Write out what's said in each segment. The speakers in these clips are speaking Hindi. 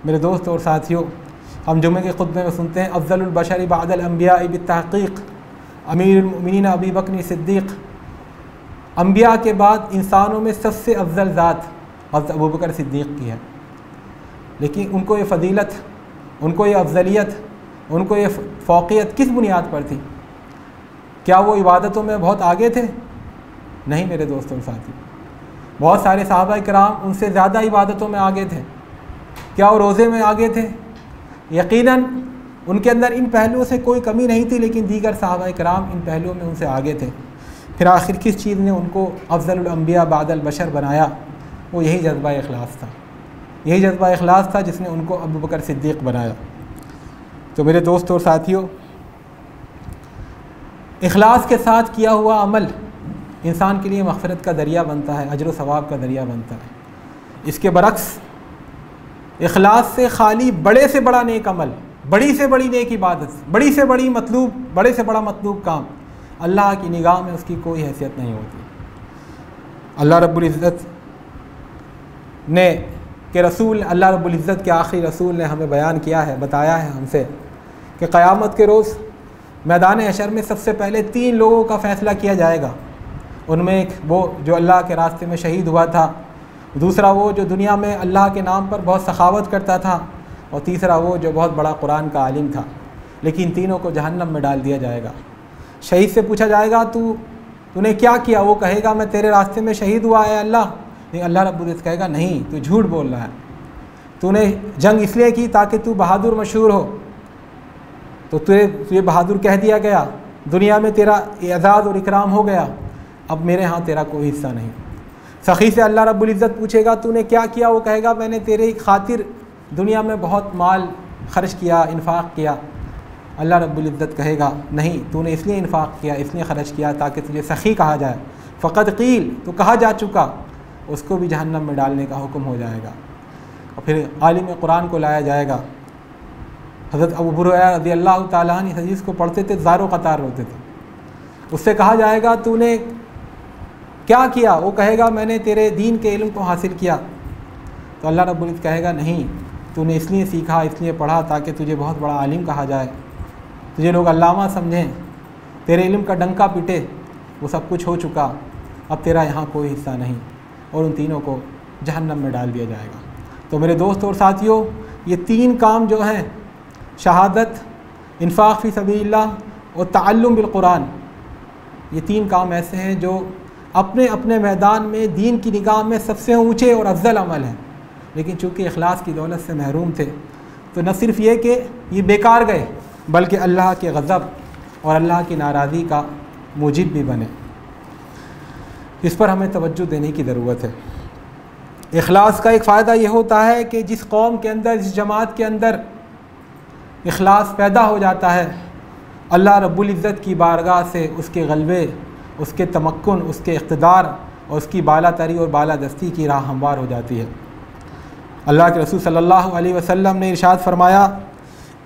मेरे दोस्त और साथियों, हम जुमे के खुतबे में सुनते हैं अफ़ज़लुल बशर बअदल अंबिया बित्तहक़ीक़ अमीरुल मोमिनीन अबू बकर सिद्दीक़। अंबिया के बाद इंसानों में सबसे अफजल ज़ात हज़रत अबू बकर सिद्दीक़ की है। लेकिन उनको ये फ़जीलत, उनको ये अफजलियत, उनको ये फ़ौक़ियत किस बुनियाद पर थी? क्या वो इबादतों में बहुत आगे थे? नहीं मेरे दोस्तों और साथियों, बहुत सारे सहाबा किराम उनसे ज़्यादा इबादतों में आगे थे। क्या वो रोज़े में आगे थे? यकीनन उनके अंदर इन पहलुओं से कोई कमी नहीं थी, लेकिन दीगर सहाबा किराम इन पहलुओं में उनसे आगे थे। फिर आखिर किस चीज़ ने उनको अफ़ज़लुल अंबिया बअदल बशर बनाया? वो यही जज्बा इखलास था। यही जज्बा इखलास था जिसने उनको अबू बकर सिद्दीक़ बनाया। तो मेरे दोस्तों और साथियों, इखलास के साथ किया हुआ अमल इंसान के लिए मग़फ़िरत का दरिया बनता है, अजर व सवाब का दरिया बनता है। इसके बरक्स इखलास से खाली बड़े से बड़ा नेक अमल, बड़ी से बड़ी नेक इबादत, बड़ी से बड़ी मतलूब, बड़े से बड़ा मतलूब काम अल्लाह की निगाह में उसकी कोई हैसियत नहीं होती। अल्लाह रब्बुल इज़्ज़त ने के रसूल, अल्लाह रब्बुल इज़्ज़त के आखिरी रसूल ने हमें बयान किया है, बताया है हमसे कि क़यामत के रोज़ मैदान हशर में सबसे पहले 3 लोगों का फ़ैसला किया जाएगा। उनमें एक वो जो अल्लाह के रास्ते में शहीद हुआ था, दूसरा वो जो दुनिया में अल्लाह के नाम पर बहुत सखावत करता था, और तीसरा वो जो बहुत बड़ा कुरान का आलिम था। लेकिन तीनों को जहन्नम में डाल दिया जाएगा। शहीद से पूछा जाएगा तूने क्या किया? वो कहेगा मैं तेरे रास्ते में शहीद हुआ है अल्लाह। लेकिन अल्लाह रब्बुल इज़्ज़त कहेगा नहीं, तू झूठ बोल रहा है। तूने जंग इसलिए की ताकि तू बहादुर मशहूर हो, तो तुझे बहादुर कह दिया गया, दुनिया में तेरा एज़ाज़ और इकराम हो गया, अब मेरे यहाँ तेरा कोई हिस्सा नहीं। सखी से अल्लाह रब्बुल इज़्ज़त पूछेगा तूने क्या किया? वो कहेगा मैंने तेरे खातिर दुनिया में बहुत माल खर्च किया, इन्फ़ाक़ किया। अल्लाह रब्बुल इज़्ज़त कहेगा नहीं, तूने इसलिए इन्फ़ाक़ किया, इसलिए ख़र्च किया ताकि तुझे सखी कहा जाए। फ़क़द क़ील, तो कहा जा चुका, उसको भी जहन्नम में डालने का हुक्म हो जाएगा। और फिर आलिम कुरान को लाया जाएगा। हज़रत अबू हुरैरा रज़ियल्लाहु ताला अन्हु हदीस को पढ़ते थे, ज़ारो क़तार रोते थे। उससे कहा जाएगा तूने क्या किया? वो कहेगा मैंने तेरे दीन के इल्म को हासिल किया। तो अल्लाह रब्बुल इज़्ज़त कहेगा नहीं, तूने इसलिए सीखा, इसलिए पढ़ा ताकि तुझे बहुत बड़ा आलिम कहा जाए, तुझे लोग अल्लामा समझें, तेरे इल्म का डंका पिटे। वो सब कुछ हो चुका, अब तेरा यहाँ कोई हिस्सा नहीं। और उन तीनों को जहन्नम में डाल दिया जाएगा। तो मेरे दोस्तों और साथियों, ये 3 काम जो हैं, शहादत, इन्फ़ाक़ फ़ी सबीलिल्लाह और तअल्लुम बिल कुरान, ये 3 काम ऐसे हैं जो अपने अपने मैदान में दीन की निगाह में सबसे ऊँचे और अफजल अमल हैं। लेकिन चूँकि इखलास की दौलत से महरूम थे, तो न सिर्फ ये कि ये बेकार गए, बल्कि अल्लाह के गज़ब और अल्लाह की नाराज़गी का मूजिब भी बने। इस पर हमें तवज्जो देने की ज़रूरत है। इखलास का एक फ़ायदा ये होता है कि जिस कौम के अंदर, जिस जमात के अंदर इखलास पैदा हो जाता है, अल्लाह रब्बुल इज़्ज़त की बारगाह से उसके गलबे, उसके तमक्कुन, उसके इक़्तिदार और उसकी बालातरी और बालादस्ती की राह हमवार हो जाती है। अल्लाह के रसूल सल्लल्लाहु अलैहि वसल्लम ने इरशाद फरमाया,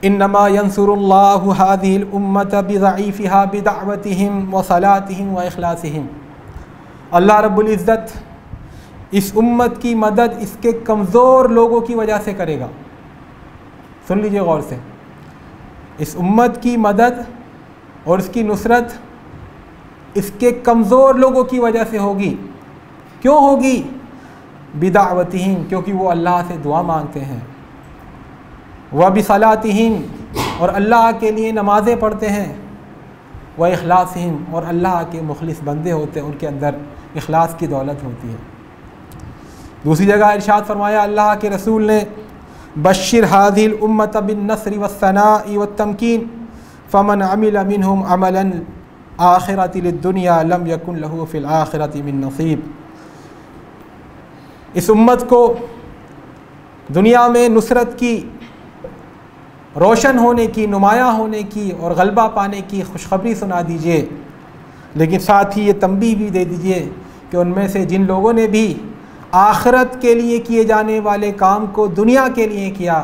इन्नमा यंसुरुल्लाहु हाज़िहिल उम्मत बिज़ईफ़िहा बिदअवतिहिम व सलातिहिम व इख़लासिहिम। अल्लाह रब्बुल इज़्ज़त इस उम्मत की मदद इसके कमज़ोर लोगों की वजह से करेगा। सुन लीजिए गौर से, इस उम्मत की मदद और इसकी नुसरत इसके कमज़ोर लोगों की वजह से होगी। क्यों होगी? बिदावतिहिम, क्योंकि वो अल्लाह से दुआ मांगते हैं, व बिसलातिहिम, और अल्लाह के लिए नमाज़ें पढ़ते हैं, व इखलासिहिम, और अल्लाह के मुखलिस बंदे होते हैं, उनके अंदर इखलास की दौलत होती है। दूसरी जगह इरशाद फरमाया अल्लाह के रसूल ने, बश्शिर हाज़िल उम्मत बिन नस्रि वस्सनाई वत्तमकीन फ़मन अमिल मिनहुम अमलन आखिरति लिद्दुनिया लम यकुन लहू फ़िल आखिरति मिन नसीब। इस उम्मत को दुनिया में नुसरत की, रोशन होने की, नुमायाँ होने की और गलबा पाने की खुशखबरी सुना दीजिए। लेकिन साथ ही ये तंबीह भी दे दीजिए कि उनमें से जिन लोगों ने भी आखिरत के लिए किए जाने वाले काम को दुनिया के लिए किया,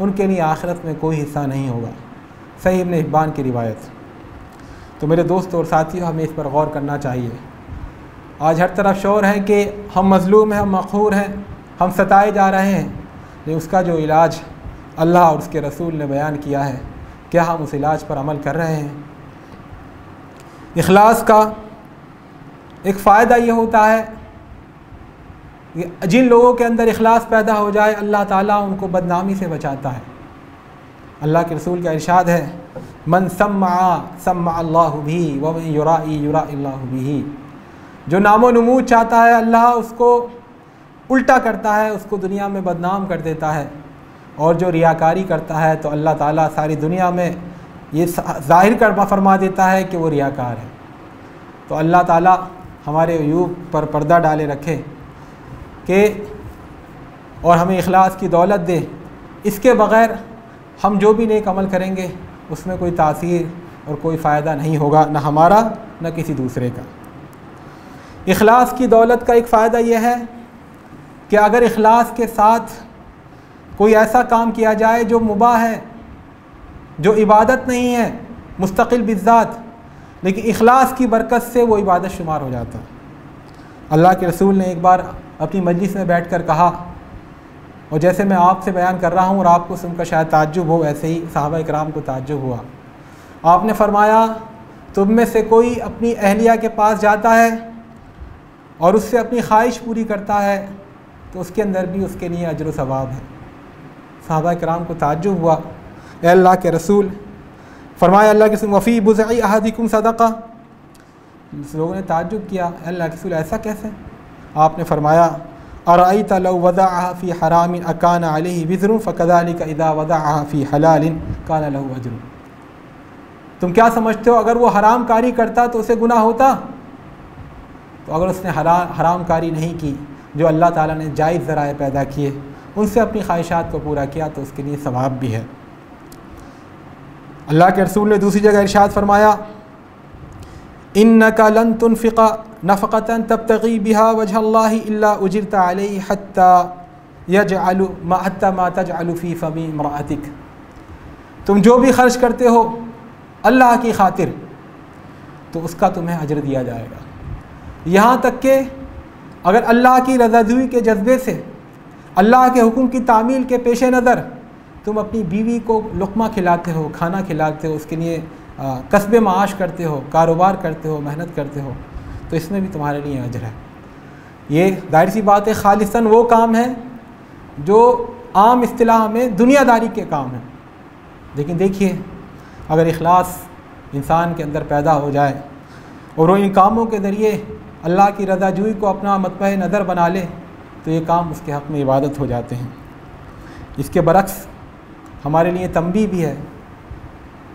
उनके लिए आखिरत में कोई हिस्सा नहीं होगा। सही इब्न हिब्बान की रिवायत। तो मेरे दोस्तों और साथियों, हमें इस पर गौर करना चाहिए। आज हर तरफ शोर है कि हम मज़लूम हैं, हम मक़हूर हैं, हम सताए जा रहे हैं, लेकिन उसका जो इलाज अल्लाह और उसके रसूल ने बयान किया है, क्या हम उस इलाज पर अमल कर रहे हैं? इखलास का एक फ़ायदा ये होता है कि जिन लोगों के अंदर इखलास पैदा हो जाए, अल्लाह ताला उनको बदनामी से बचाता है। अल्लाह के रसूल का इरशाद है, मन सम्मा अल्लाहु बिही व मन युराई युराइल्लाहु बिही। जो नामो नमूद चाहता है, अल्लाह उसको उल्टा करता है, उसको दुनिया में बदनाम कर देता है। और जो रियाकारी करता है तो अल्लाह ताला सारी दुनिया में ये ज़ाहिर कर फरमा देता है कि वो रियाकार है। तो अल्लाह ताला हमारे अयूब पर पर्दा डाले रखे कि और हमें इखलास की दौलत दे। इसके बग़ैर हम जो भी नेक अमल करेंगे उसमें कोई तासीर और कोई फ़ायदा नहीं होगा, न हमारा न किसी दूसरे का। इखलास की दौलत का एक फ़ायदा यह है कि अगर इखलास के साथ कोई ऐसा काम किया जाए जो मुबाह है, जो इबादत नहीं है मुस्तकिल बिज़ात, लेकिन इखलास की बरकत से वो इबादत शुमार हो जाता है। अल्लाह के रसूल ने एक बार अपनी मजलिस में बैठकर कहा, और जैसे मैं आपसे बयान कर रहा हूँ और आपको सुनकर शायद ताज्जुब हो, वैसे ही सहाबा इकराम को ताज्जुब हुआ। आपने फरमाया, तुम में से कोई अपनी अहलिया के पास जाता है और उससे अपनी ख्वाहिश पूरी करता है तो उसके अंदर भी उसके लिए अजर व सवाब है। सहाबा इकराम को ताज्जुब हुआ, ए अल्लाह के रसूल। फरमाया अल्लाह के रसूल, वफ़ी बुज़ई अहदिकुम सदक़ा। लोगों ने ताज्जुब किया, अल्लाह के रसूल ऐसा कैसे? आपने फरमाया, अरअयत लौ वदअहा फ़ी हरामिन अकान अलैहि विज़रुन फ़कज़ालिक इज़ा वदअहा फ़ी हलालिन कान लहु अज्रुन। तुम क्या समझते हो, अगर वो हराम कारी करता तो उसे गुनाह होता? तो अगर उसने हराम कारी नहीं की, जो अल्लाह ताला ने जायज़ ज़राए पैदा किए, उनसे अपनी ख्वाहिशात को पूरा किया तो उसके लिए सवाब भी है। अल्लाह के रसूल ने दूसरी जगह इरशाद फरमाया, इन्नका लन तुनफ़िक़ा नफ़क़तन तब्तग़ी बिहा वजहल्लाहि इल्ला उजिरता अलैहि हत्ता यजअलु मा तजअलु फ़ी फ़मी इम्रअतिक। तुम जो भी खर्च करते हो अल्लाह की खातिर तो उसका तुम्हें अजर दिया जाएगा। यहाँ तक कि अगर अल्लाह की रज़ाजुई के जज्बे से, अल्लाह के हुक्म की तामील के पेश नज़र तुम अपनी बीवी को लुक़मा खिलाते हो, खाना खिलाते हो, उसके लिए कस्बे माश करते हो, कारोबार करते हो, मेहनत करते हो, तो इसमें भी तुम्हारे लिए अजर है। ये जाहिर सी बात है, खालिसन वो काम है जो आम इस्तिलाह में दुनियादारी के काम है। लेकिन देखिए, अगर इखलास इंसान के अंदर पैदा हो जाए और वो इन कामों के ज़रिए अल्लाह की रज़ाजुई को अपना मतबह नज़र बना ले तो ये काम उसके हक़ में इबादत हो जाते हैं। इसके बरक्स हमारे लिए तंबीह भी है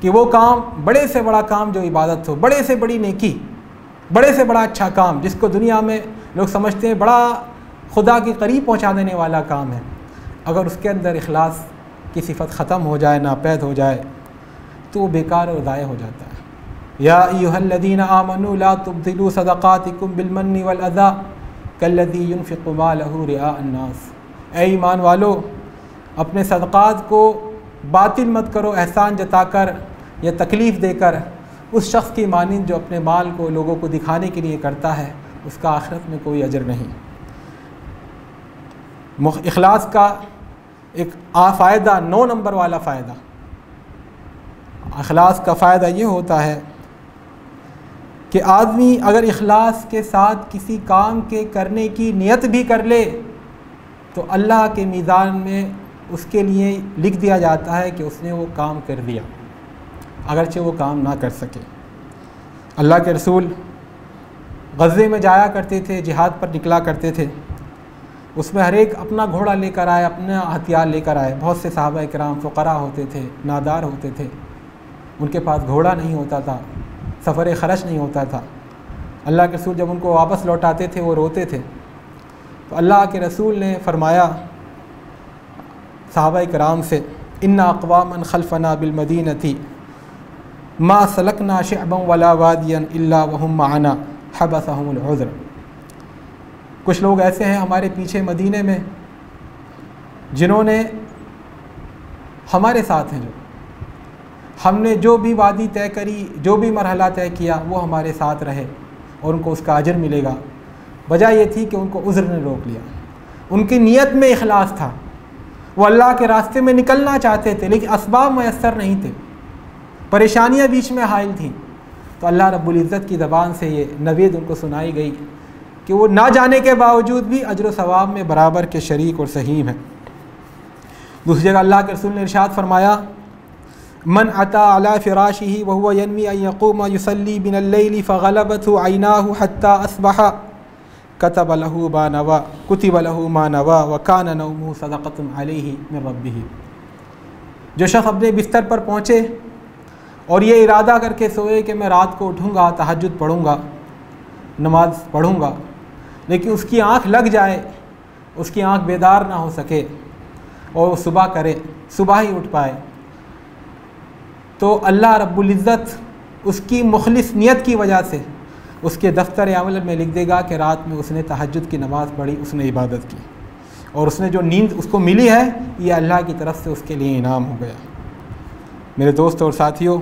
कि वो काम, बड़े से बड़ा काम जो इबादत हो, बड़े से बड़ी नेकी, बड़े से बड़ा अच्छा काम जिसको दुनिया में लोग समझते हैं बड़ा खुदा के करीब पहुंचा देने वाला काम है, अगर उसके अंदर इखलास की सिफत ख़त्म हो जाए, नापैद हो जाए, तो वो बेकार और ज़ाया हो जाता है। या अय्युहल्लज़ीना आमनू ला तुब्तिलू सदक़ातिकुम बिलमन्नि वल अज़ा कल्लज़ी युनफ़िक़ु मालहु रिआअ अन्नास। ऐ ईमान वालो, अपने सदक़ात को बातिल मत करो एहसान जताकर या तकलीफ़ देकर। उस शख्स की मानिंद जो अपने माल को लोगों को दिखाने के लिए करता है, उसका आखिरत में कोई अजर नहीं। इखलास का एक फ़ायदा, 9 नंबर वाला फ़ायदा, इखलास का फ़ायदा ये होता है कि आदमी अगर इखलास के साथ किसी काम के करने की नियत भी कर ले तो अल्लाह के मीज़ान में उसके लिए लिख दिया जाता है कि उसने वो काम कर दिया, अगरचे वो काम ना कर सके। अल्लाह के रसूल ग़ज़वे में जाया करते थे, जिहाद पर निकला करते थे, उसमें हर एक अपना घोड़ा लेकर आए, अपना हथियार लेकर आए। बहुत से सहाबा इकराम फ़ुक़रा होते थे, नादार होते थे, उनके पास घोड़ा नहीं होता था, सफ़र ख़र्च नहीं होता था। अल्लाह के रसूल जब उनको वापस लौटाते थे वो रोते थे। तो अल्लाह के रसूल ने फ़रमाया सहाबा इकराम से, इन्ना अक़वामन खल्फ़ना बिलमदीनती मा सलकना शअबन वला वादियन इल्ला वहुम मअना हबसहुमुल उज़्र। कुछ लोग ऐसे हैं हमारे पीछे मदीने में जिन्होंने हमारे साथ हैं, जो हमने जो भी वादी तय करी, जो भी मरहला तय किया, वो हमारे साथ रहे और उनको उसका अजर मिलेगा। वजह ये थी कि उनको उज़्र ने रोक लिया, उनकी नीयत में इखलास था, वो अल्लाह के रास्ते में निकलना चाहते थे लेकिन असबाब मैसर नहीं थे, परेशानियाँ बीच में हाइल थीं। तो अल्लाह रब्बुल इज़्ज़त की ज़बान से ये नवेद उनको सुनाई गई कि वो ना जाने के बावजूद भी अजर सवाब में बराबर के शरीक और सहीम हैं। दूसरी जगह अल्लाह के रसूल ने इरशाद फरमाया, मन अता अला फ़िराशिही व हुवा यन्वी अन यक़ूम युसल्ली मिनल लैली फ़ग़लबतहु ऐनाहु हत्ता अस्बहा कतब लहू मा नवा कुतिब लहू मा नवा व कान नौमुहु सदक़तुन अलैहि मिन रब्बिही। जो शख्स अपने बिस्तर पर पहुँचे और ये इरादा करके सोए कि मैं रात को उठूँगा, तहज्जुद पढ़ूँगा, नमाज पढ़ूँगा, लेकिन उसकी आँख लग जाए, उसकी आँख बेदार ना हो सके और वो सुबह करे, सुबह ही उठ पाए, तो अल्लाह रब्बुल इज़्ज़त उसकी मुखलिस नियत की वजह से उसके दफ्तर अमल में लिख देगा कि रात में उसने तहज्जुद की नमाज़ पढ़ी, उसने इबादत की और उसने जो नींद उसको मिली है ये अल्लाह की तरफ से उसके लिए इनाम हो गया। मेरे दोस्तों और साथियों,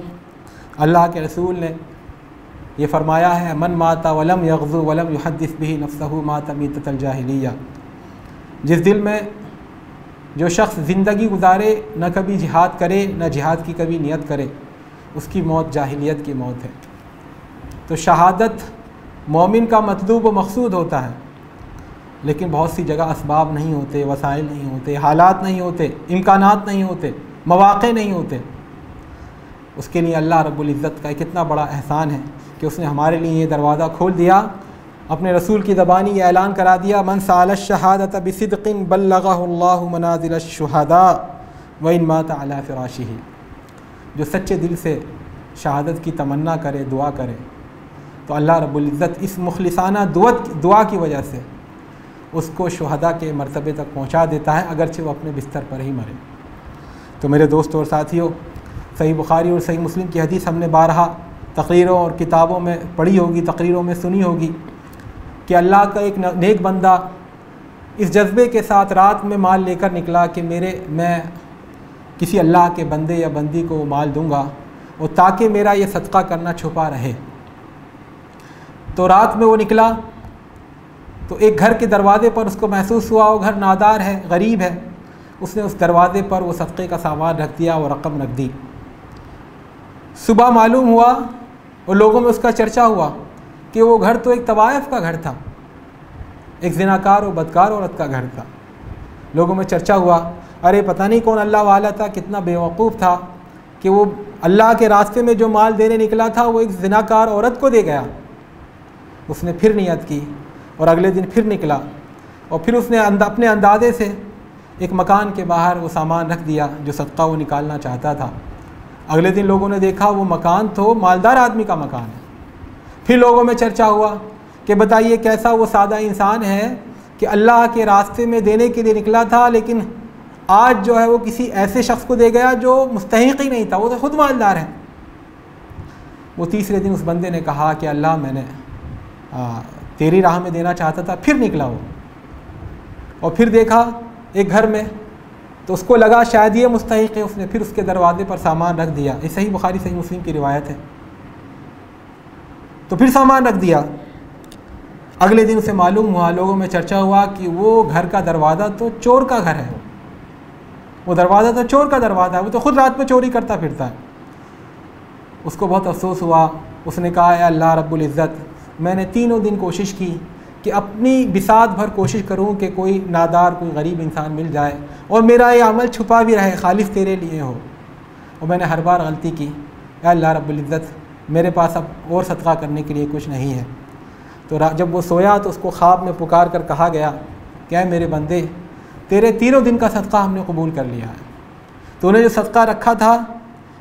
अल्लाह के रसूल ने ये फरमाया है, मन माता वलम यग़ज़ु वलम युहद्दिस बिही नफ्सहु माता मीततल जाहिलिया। जिस दिल में जो शख्स ज़िंदगी गुजारे, न कभी जिहाद करे, न जिहाद की कभी नियत करे, उसकी मौत जाहिलियत की मौत है। तो शहादत मोमिन का मतलूब व मकसूद होता है, लेकिन बहुत सी जगह असबाब नहीं होते, वसाइल नहीं होते, हालात नहीं होते, इम्कानात नहीं होते, मौक़े नहीं होते। उसके लिए अल्लाह रब्बुल इज़्ज़त का कितना बड़ा एहसान है कि उसने हमारे लिए ये दरवाज़ा खोल दिया, अपने रसूल की ज़बानी ये ऐलान करा दिया, मन साल शहादत बिसिद्क़िन बल्लग़हुल्लाहु मनाज़िल शुहदा व इन माता अला फ़िराशिही। जो सच्चे दिल से शहादत की तमन्ना करे, दुआ करे, तो अल्लाह रब्बुल इज़्ज़त इस मुखलिसाना दुआ की वजह से उसको शुहदा के मर्तबे तक पहुँचा देता है, अगरचे वो अपने बिस्तर पर ही मरे। तो मेरे दोस्तों और साथियों, सही बुखारी और सही मुस्लिम की हदीस हमने बारहा तकरीरों और किताबों में पढ़ी होगी, तकरीरों में सुनी होगी कि अल्लाह का एक नेक बंदा इस जज्बे के साथ रात में माल लेकर निकला कि मैं किसी अल्लाह के बंदे या बंदी को माल दूंगा और ताकि मेरा ये सदका करना छुपा रहे। तो रात में वो निकला तो एक घर के दरवाज़े पर उसको महसूस हुआ वो घर नादार है, गरीब है। उसने उस दरवाज़े पर वो सदक़े का सामान रख दिया, वो रकम रख दी। सुबह मालूम हुआ और लोगों में उसका चर्चा हुआ कि वो घर तो एक तवायफ़ का घर था, एक ज़िनाकार और बदकार औरत का घर था। लोगों में चर्चा हुआ, अरे पता नहीं कौन अल्लाह वाला था, कितना बेवकूफ़ था कि वो अल्लाह के रास्ते में जो माल देने निकला था वो एक ज़िनाकार औरत को दे गया। उसने फिर नियत की और अगले दिन फिर निकला और फिर उसने अपने अंदाज़े से एक मकान के बाहर वो सामान रख दिया जो सदका वो निकालना चाहता था। अगले दिन लोगों ने देखा वो मकान तो मालदार आदमी का मकान है। फिर लोगों में चर्चा हुआ कि बताइए कैसा वो सादा इंसान है कि अल्लाह के रास्ते में देने के लिए निकला था, लेकिन आज जो है वो किसी ऐसे शख्स को दे गया जो मुस्तहिक़ ही नहीं था, वो तो ख़ुद मालदार है। वो तीसरे दिन उस बंदे ने कहा कि अल्लाह मैंने तेरी राह में देना चाहता था। फिर निकला वो और फिर देखा एक घर में, तो उसको लगा शायद ये मुस्तहिक़ है, उसने फिर उसके दरवाज़े पर सामान रख दिया। ये सही बुखारी सही मुस्लिम की रिवायत है। तो फिर सामान रख दिया। अगले दिन उसे मालूम हुआ, लोगों में चर्चा हुआ कि वो घर का दरवाज़ा तो चोर का घर है, वो दरवाज़ा तो चोर का दरवाज़ा है, वो तो ख़ुद रात में चोरी करता फिरता है। उसको बहुत अफसोस हुआ। उसने कहा, या अल्लाह रब्बुल इज़्ज़त, मैंने तीनों दिन कोशिश की कि अपनी बिसात भर कोशिश करूं कि कोई नादार, कोई गरीब इंसान मिल जाए और मेरा ये अमल छुपा भी रहे, खालिस तेरे लिए हो, और मैंने हर बार गलती की। या अल्लाह रब्बुल इज़्ज़त, मेरे पास अब और सदका करने के लिए कुछ नहीं है। तो जब वो सोया तो उसको ख्वाब में पुकार कर कहा गया, क्या मेरे बंदे, तेरे तीनों दिन का सदका हमने कबूल कर लिया है। तूने जो सदका रखा था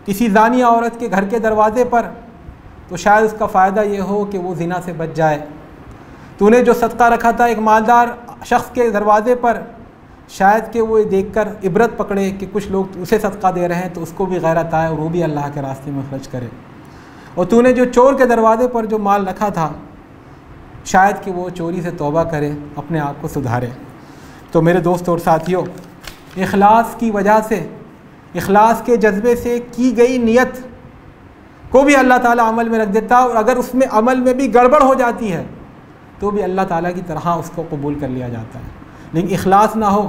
किसी ज़ानिया औरत के घर के दरवाज़े पर, तो शायद उसका फ़ायदा ये हो कि वो ज़िना से बच जाए। तूने जो सदका रखा था एक मालदार शख्स के दरवाज़े पर, शायद कि वो देखकर इबरत पकड़े कि कुछ लोग उसे सदका दे रहे हैं तो उसको भी गैरत आए और वो भी अल्लाह के रास्ते में खर्च करे। और तूने जो चोर के दरवाज़े पर जो माल रखा था, शायद कि वो चोरी से तौबा करे, अपने आप को सुधारे। तो मेरे दोस्तों और साथियों, इखलास की वजह से, इखलास के जज्बे से की गई नियत को भी अल्लाह ताला अमल में रख देता है, और अगर उसमें अमल में भी गड़बड़ हो जाती है तो भी अल्लाह ताला की तरह उसको कबूल कर लिया जाता है। लेकिन इखलास ना हो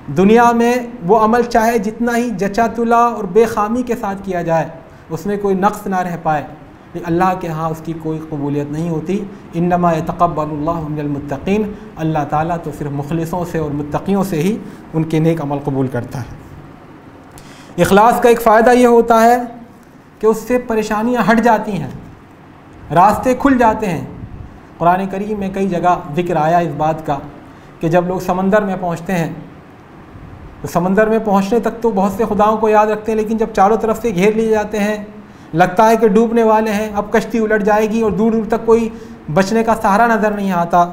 दुनिया में वो अमल चाहे जितना ही जचा तुला और बेखामी के साथ किया जाए, उसमें कोई नक्स ना रह पाए, लेकिन अल्लाह के यहाँ उसकी कोई कबूलियत नहीं होती। इन्नमा यतक़ब्बलुल्लाहु मिनल मुत्तक़ीन, अल्लाह ताला तो सिर्फ मुखलिसों से और मुत्तक़ियों से ही उनके नेक अमल कबूल करता है। इखलास का एक फ़ायदा ये होता है कि उससे परेशानियाँ हट जाती हैं, रास्ते खुल जाते हैं। कुरान करीम में कई जगह ज़िक्र आया इस बात का कि जब लोग समंदर में पहुँचते हैं तो समंदर में पहुँचने तक तो बहुत से खुदाओं को याद रखते हैं, लेकिन जब चारों तरफ से घेर लिए जाते हैं, लगता है कि डूबने वाले हैं, अब कश्ती उलट जाएगी और दूर दूर तक कोई बचने का सहारा नज़र नहीं आता,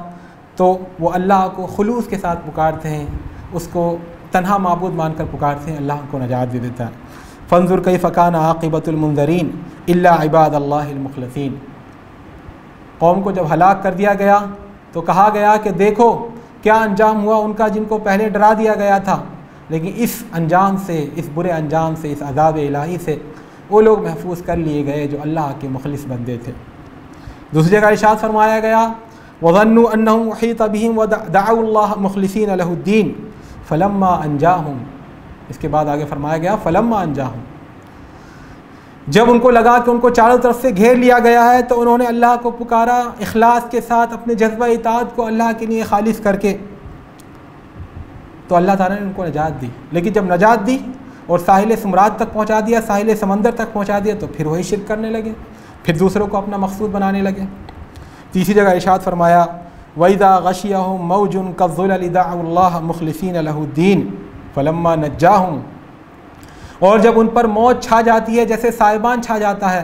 तो वो अल्लाह को खुलूस के साथ पुकारते हैं, उसको तन्हा माबूद मानकर पुकारते हैं, अल्लाह को नजात दे देता है। फ़ंज़ुर कैफ़ कान आक़िबतुल मुंज़रीन इल्ला इबादल्लाहिल मुख़लसीन। कौम को जब हलाक कर दिया गया तो कहा गया कि देखो क्या अंजाम हुआ उनका जिनको पहले डरा दिया गया था, लेकिन इस अंजाम से, इस बुरे अंजाम से, इस अज़ाब इलाही से वो लोग महफूज कर लिए गए जो अल्लाह के मुखलिस बंदे थे। दूसरी जगह इरशाद फरमाया गया वज़न्नु अन्नहुम उहीत बिहिम व दअउल्लाह मुखलिसीन लहुद्दीन फलम्मा अंजाहुम। इसके बाद आगे फरमाया गया फलम्मा अंजाहुम, जब उनको लगा कि उनको चारों तरफ से घेर लिया गया है तो उन्होंने अल्लाह को पुकारा इखलास के साथ, अपने जज्बा इताअत को अल्लाह के लिए खालिस करके, तो अल्लाह ताला ने उनको नजात दी। लेकिन जब नजात दी और साहिल समरात तक पहुंचा दिया, साहिल समंदर तक पहुंचा दिया, तो फिर वही शिरक करने लगे, फिर दूसरों को अपना मकसूद बनाने लगे। तीसरी जगह इरशाद फरमाया वइज़ा गशियहुम मौजुन कज़्ज़ुलल दअउल्लाह मुखलिसीन लहुद्दीन फलम्मा नज्जाहुम। और जब उन पर मौत छा जाती है जैसे साइबान छा जाता है,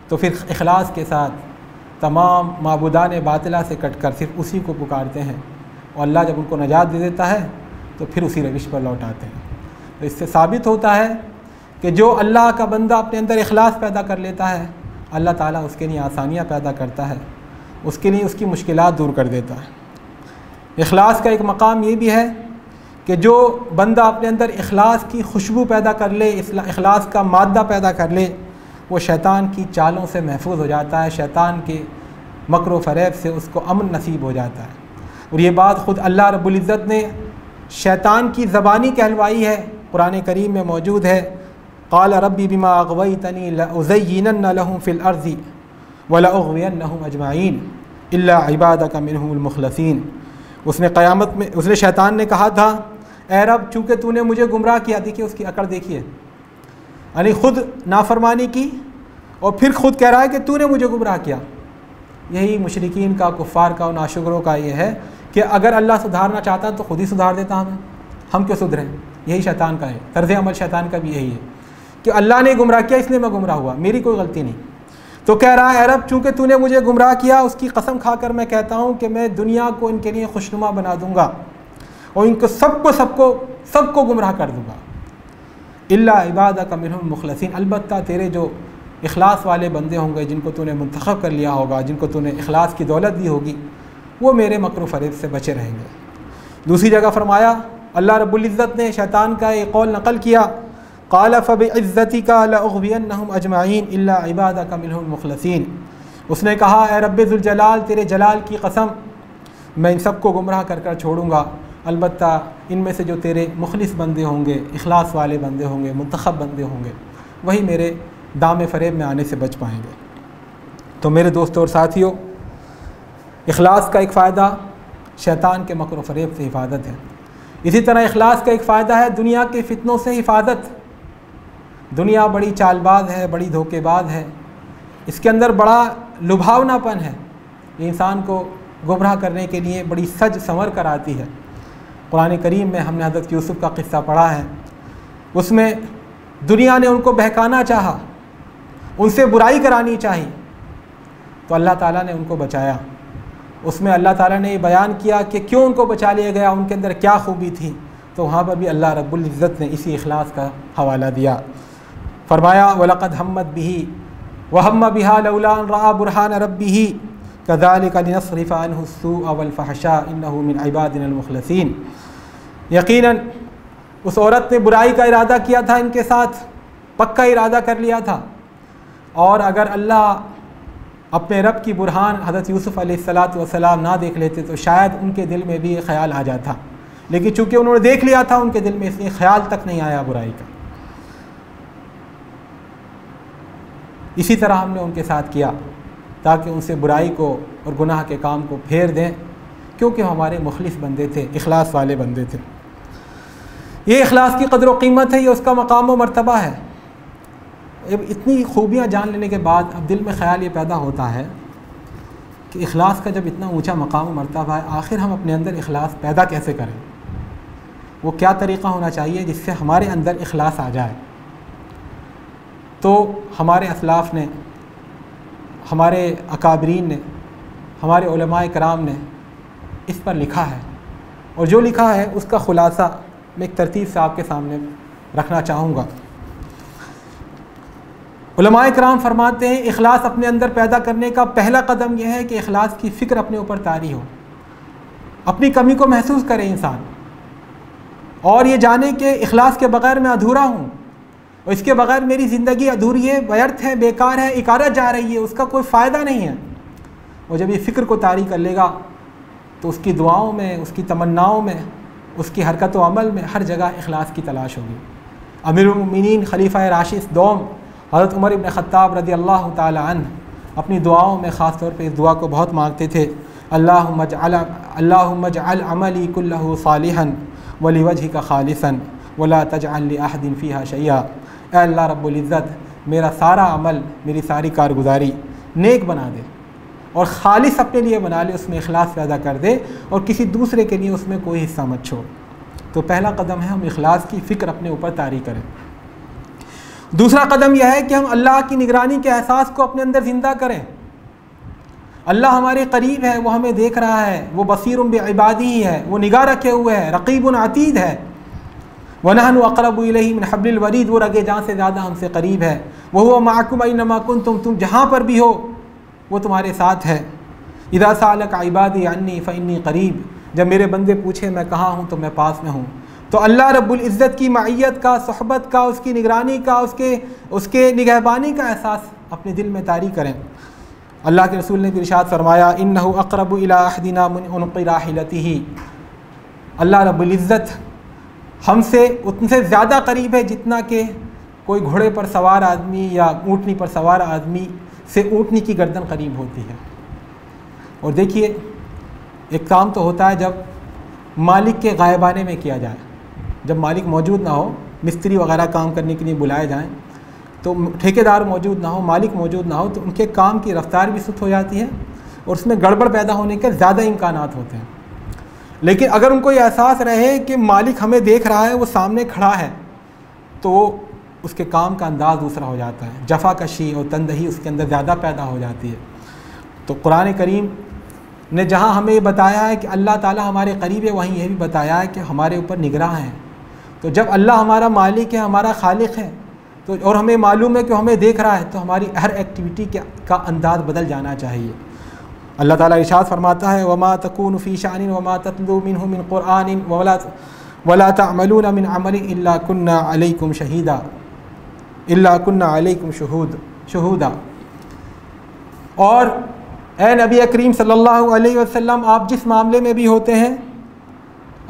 तो फिर इखलास के साथ तमाम माबूदान बातिला से कट कर सिर्फ उसी को पुकारते हैं, और अल्लाह जब उनको नजात दे देता है तो फिर उसी रविश पर लौट आते हैं। तो इससे साबित होता है कि जो अल्लाह का बंदा अपने अंदर इखलास पैदा कर लेता है, अल्लाह ताला उसके लिए आसानियाँ पैदा करता है, उसके लिए उसकी मुश्किलात दूर कर देता है। इखलास का एक मकाम ये भी है कि जो बंदा अपने अंदर इखलास की खुशबू पैदा कर ले, इखलास का मादा पैदा कर ले, वो शैतान की चालों से महफूज हो जाता है, शैतान के मकर व फ़रेब से उसको अमन नसीब हो जाता है। और ये बात ख़ुद अल्लाह रब्बुल इज़्ज़त ने शैतान की ज़बानी कहलवाई है, कुरान करीम में मौजूद है क़ाल रब्बी बिमा अग़वैतनी लउज़य्यिनन्ना लहुम फ़िल अर्ज़ि व लउग़वियन्नहुम अजमईन इल्ला इबादका मिनहुमुल मुख़लसीन। उसने क़यामत में, उसने शैतान ने कहा था ए रब चूँकि तूने मुझे गुमराह किया, देखिए उसकी अकड़ देखिए, यानी ख़ुद नाफरमानी की और फिर ख़ुद कह रहा है कि तूने मुझे गुमराह किया। यही मुशरिकीन का, कुफ़ार का और नाशुकरों का ये है कि अगर अल्लाह सुधारना चाहता तो ख़ुद ही सुधार देता हमें, हम क्यों सुधरें। यही शैतान का है, तर्ज़ अमल शैतान का भी यही है कि अल्लाह ने गुमराह किया इसलिए मैं गुमराह हुआ, मेरी कोई गलती नहीं। तो कह रहा है रब चूँकि तूने मुझे गुमराह किया, उसकी कसम खाकर मैं कहता हूँ कि मैं दुनिया को इनके लिए खुशनुमा बना दूँगा और इनको सबको गुमराह कर दूँगा। इल्ला इबादका मिनहुम मुखलसीन, अलबत्ता तेरे जो इखलास वाले बंदे होंगे, जिनको तूने मुंतखब कर लिया होगा, जिनको तूने इखलास की दौलत दी होगी, वो मेरे मकर व फ़रेब से बचे रहेंगे। दूसरी जगह फरमाया अल्लाह रब्बुल इज़्ज़त ने शैतान का एक कौल नकल किया क़ाल फ़बिइज़्ज़तिका लउग़वियन्नहुम अजमईन इल्ला इबादका मिनहुल मुख़लसीन। उसने कहा ए रब्बे ज़ुल जलाल, तेरे जलाल की कसम, मैं इन सबको गुमराह कर कर छोड़ूंगा, अलबत्ता इनमें से जो तेरे मुखलिस बंदे होंगे, इखलास वाले बंदे होंगे, मुंतखब बंदे होंगे, वही मेरे दाम फ़रेब में आने से बच पाएंगे। तो मेरे दोस्तों और साथियों, इखलास का एक फ़ायदा शैतान के मकर व फ़रेब से हिफाजत है। इसी तरह इखलास का एक फ़ायदा है दुनिया के फितनों से हिफाजत। दुनिया बड़ी चालबाज है, बड़ी धोखेबाज है, इसके अंदर बड़ा लुभावनापन है, ये इंसान को गुमराह करने के लिए बड़ी सज संवर कर आती है। कुरान करीम में हमने हज़रत यूसुफ़ का क़िस्सा पढ़ा है, उसमें दुनिया ने उनको बहकाना चाहा, उनसे बुराई करानी चाहिए, तो अल्लाह ताला ने उनको बचाया। उसमें अल्लाह ताला ने ये बयान किया कि क्यों उनको बचा लिया गया, उनके अंदर क्या खूबी थी, तो वहाँ पर भी अल्लाह रब्बुल इज़्ज़त ने इसी इखलास का हवाला दिया। फरमाया वलक़द हम्मत बिही व हम्म बिहा लौला अन रआ बुरहान रब्बिही कज़ालिका लिनस्रिफ़ अन्हु स्सूअ वल फ़हशा इन्नहु मिन इबादिनल मुख़लसीन। यकीनन उस औरत ने बुराई का इरादा किया था, इनके साथ पक्का इरादा कर लिया था, और अगर अल्लाह अपने रब की बुरहान हज़रत यूसुफ़ अलैहिस्सलातु वस्सलाम ना देख लेते तो शायद उनके दिल में भी ये ख्याल आ जाता लेकिन चूँकि उन्होंने देख लिया था उनके दिल में, इसलिए ख्याल तक नहीं आया बुराई का। इसी तरह हमने उनके साथ किया ताकि उनसे बुराई को और गुनाह के काम को फेर दें, क्योंकि हमारे मुखलिस बंदे थे, इखलास वाले बंदे थे। ये इखलास की कदर व कीमत है, ये उसका मकाम व मर्तबा है। अब इतनी खूबियाँ जान लेने के बाद अब दिल में ख़्याल ये पैदा होता है कि इखलास का जब इतना ऊंचा मकाम व मर्तबा है, आखिर हम अपने अंदर इखलास पैदा कैसे करें? वो क्या तरीक़ा होना चाहिए जिससे हमारे अंदर इखलास आ जाए? तो हमारे असलाफ़ ने, हमारे अकाबरीन ने, हमारे उलमाए कराम ने इस पर लिखा है, और जो लिखा है उसका ख़ुलासा मैं एक तरतीब से आपके सामने रखना चाहूँगा। उलमाए कराम फरमाते हैं, इखलास अपने अंदर पैदा करने का पहला कदम यह है कि इखलास की फ़िक्र अपने ऊपर तारी हो, अपनी कमी को महसूस करे इंसान, और ये जाने कि इखलास के बग़ैर मैं अधूरा हूँ, और इसके बग़ैर मेरी ज़िंदगी अधूरी है, व्यर्थ है, बेकार है, इकारत जा रही है, उसका कोई फ़ायदा नहीं है। और जब ये फ़िक्र को तारी कर लेगा तो उसकी दुआओं में, उसकी तमन्नाओं में, उसकी हरकत व अमल में हर जगह इखलास की तलाश होगी। अमीरुल मोमिनीन खलीफा राशिद दोम हज़रत उमर इब्न ख़त्ताब रज़ी अल्लाह ताला अन्हु अपनी दुआओं में ख़ास तौर पे इस दुआ को बहुत मांगते थे, अल्लाहुम्मा जअल अमली कुल्लहु सालिहन व लिवजहिका खालिसन वला तजअल लि अहदिन फ़ीहा शैया। ऐ अल्लाह रब्बुल इज़्ज़त, मेरा सारा अमल, मेरी सारी कारगुजारी नेक बना दे और खालिस अपने लिए बना ले, उसमें इखलास पैदा कर दे और किसी दूसरे के लिए उसमें कोई हिस्सा मत छोड़। तो पहला कदम है हम इखलास की फ़िक्र अपने ऊपर तारी करें। दूसरा कदम यह है कि हम अल्लाह की निगरानी के एहसास को अपने अंदर ज़िंदा करें। अल्लाह हमारे करीब है, वो हमें देख रहा है, वो बसीरुम बिइबादी ही है, वो निगाह रखे हुए है, रक़ीबुन अतीद है। वनहनु अक़रबु इलैहि मिन हब्लिल वरीद, वो रगे जान से ज़्यादा हमसे करीब है। वहुव मअकुम ऐनमा कुंतुम, तुम जहाँ पर भी हो वो तुम्हारे साथ है। इज़ा सअलक इबादी अन्नी फ़इन्नी क़रीब, जब मेरे बंदे पूछे मैं कहाँ हूँ तो मैं पास में हूँ। तो अल्लाह रब्बुल इज़्ज़त की मइयत का, सोहबत का, उसकी निगरानी का, उसके निगहबानी का एहसास अपने दिल में तारी करें। अल्लाह के रसूल ने भी इरशाद फरमाया, इन्नहु अक़रबु इला अहदिना मिन उनक़ि राहिलतिही, अल्लाह रब्बुल इज़्ज़त हमसे उनसे ज़्यादा करीब है जितना कि कोई घोड़े पर सवार आदमी या ऊँटनी पर सवार आदमी से ऊँटनी की गर्दन करीब होती है। और देखिए, एक काम तो होता है जब मालिक के गायबाने में किया जाए, जब मालिक मौजूद ना हो, मिस्त्री वगैरह काम करने के लिए बुलाए जाएं, तो ठेकेदार मौजूद ना हो, मालिक मौजूद ना हो, तो उनके काम की रफ्तार भी सुस्त हो जाती है और उसमें गड़बड़ पैदा होने के ज़्यादा इम्कानात होते हैं। लेकिन अगर उनको ये एहसास रहे कि मालिक हमें देख रहा है, वो सामने खड़ा है, तो उसके काम का अंदाज़ दूसरा हो जाता है, जफ़ाकशी और तंदही उसके अंदर ज़्यादा पैदा हो जाती है। तो कुरान करीम ने जहाँ हमें ये बताया है कि अल्लाह ताला हमारे करीब है, वहीं ये भी बताया है कि हमारे ऊपर निगरां है। तो जब अल्लाह हमारा मालिक है, हमारा खालिक है, तो और हमें मालूम है कि हमें देख रहा है, तो हमारी हर एक्टिविटी का अंदाज़ बदल जाना चाहिए। अल्लाह ताला इरशाद फरमाता है, वमा तकूनु फ़ी शानिन वमा ततलू मिन्हु मिन क़ुरआनिन वला तअमलूना मिन अमलिन इल्ला कुन्ना अलैकुम शहीदा, इल्ला कुन्ना अलैकुम शुहूदा। और ए नबी करीम सल्लल्लाहु अलैहि वसल्लम, आप जिस मामले में भी होते हैं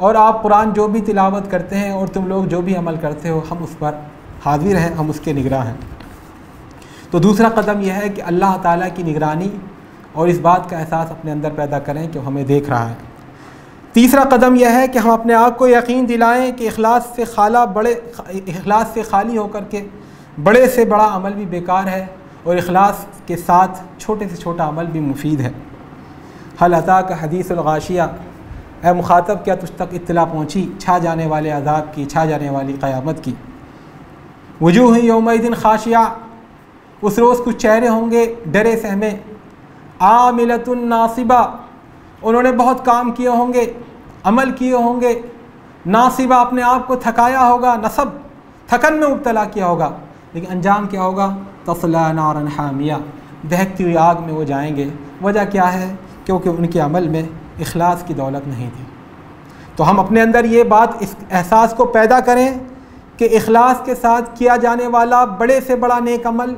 और आप कुरान जो भी तिलावत करते हैं और तुम लोग जो भी अमल करते हो, हम उस पर हाजिर हैं, हम उसके निगरां हैं। तो दूसरा कदम यह है कि अल्लाह ताला की निगरानी और इस बात का एहसास अपने अंदर पैदा करें कि हमें देख रहा है। तीसरा कदम यह है कि हम अपने आप को यकीन दिलाएं कि इखलास से खाली होकर के बड़े से बड़ा अमल भी बेकार है और इखलास के साथ छोटे से छोटा अमल भी मुफीद है। हल अता का हदीसुल गाशिया, ए मुखातब क्या तुझ तक इत्तला पहुँची छा जाने वाले अज़ाब की, छा जाने वाली क़यामत की। वजूह यौमइदिन खाशिया, उस रोज़ कुछ चेहरे होंगे डरे सहमे, आमिलतुन नासिबा, उन्होंने बहुत काम किए होंगे, अमल किए होंगे, नासिबा अपने आप को थकाया होगा, नसब थकन में मुब्तला किया होगा, लेकिन अंजाम क्या होगा, तस्ला नारन हामिया, दहकती हुई आग में वो जाएंगे। वजह क्या है? क्योंकि उनके अमल में इखलास की दौलत नहीं थी। तो हम अपने अंदर ये बात, इस एहसास को पैदा करें कि इखलास के साथ किया जाने वाला बड़े से बड़ा नेक अमल,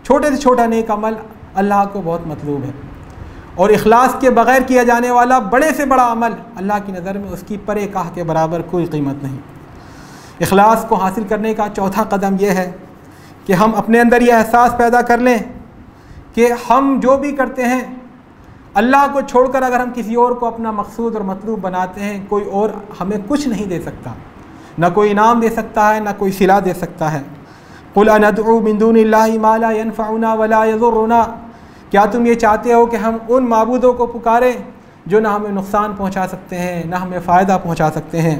छोटे से छोटा नेक अमल अल्लाह को बहुत मतलूब है। और इखलास के बग़ैर किया जाने वाला बड़े से बड़ा अमल अल्लाह की नज़र में उसकी परे काह के बराबर कोई कीमत नहीं। इखलास को हासिल करने का चौथा कदम यह है कि हम अपने अंदर यह एहसास पैदा कर लें कि हम जो भी करते हैं अल्लाह को छोड़कर अगर हम किसी और को अपना मकसूद और मतलूब बनाते हैं, कोई और हमें कुछ नहीं दे सकता, ना कोई इनाम दे सकता है, ना कोई सिला दे सकता है। कुल अनदउ मिन दुनिल्लाहि मा ला यनफउना वला यज़ुरुना, क्या तुम ये चाहते हो कि हम उन माबूदों को पुकारें जो ना हमें नुकसान पहुँचा सकते हैं ना हमें फ़ायदा पहुँचा सकते हैं।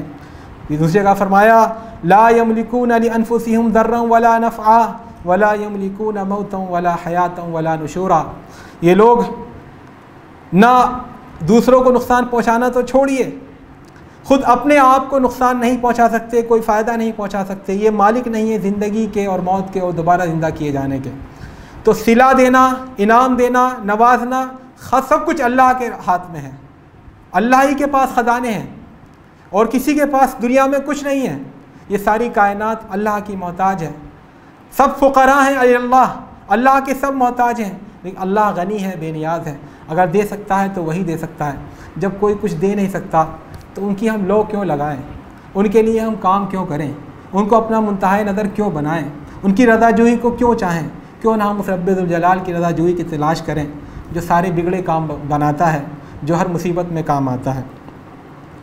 दूसरी जगह फरमाया ला यमलिकून लि अनफुसिहिम दर्रन वला नफ़आ वला यमलिकून मौतन वला हयातन वला नुशूरा। ये लोग ना दूसरों को नुकसान पहुँचाना तो छोड़िए, ख़ुद अपने आप को नुकसान नहीं पहुँचा सकते, कोई फ़ायदा नहीं पहुँचा सकते। ये मालिक नहीं है ज़िंदगी के और मौत के और दोबारा ज़िंदा किए जाने के। तो सिला देना, इनाम देना, नवाजना सब कुछ अल्लाह के हाथ में है। अल्लाह ही के पास ख़जाने हैं और किसी के पास दुनिया में कुछ नहीं है। ये सारी कायनात अल्लाह की मोहताज है। सब फ़ुक़रा हैं अल्लाह, अल्लाह के सब मोहताज हैं, लेकिन अल्लाह गनी है, बेनियाज़ है। अगर दे सकता है तो वही दे सकता है। जब कोई कुछ दे नहीं सकता तो उनकी हम लोग क्यों लगाएं, उनके लिए हम काम क्यों करें, उनको अपना मुंतहा नज़र क्यों बनाएं, उनकी रज़ाजोई को क्यों चाहें, क्यों ना हम उस रब्बुल जलाल की रज़ाजोई की तलाश करें जो सारे बिगड़े काम बनाता है, जो हर मुसीबत में काम आता है।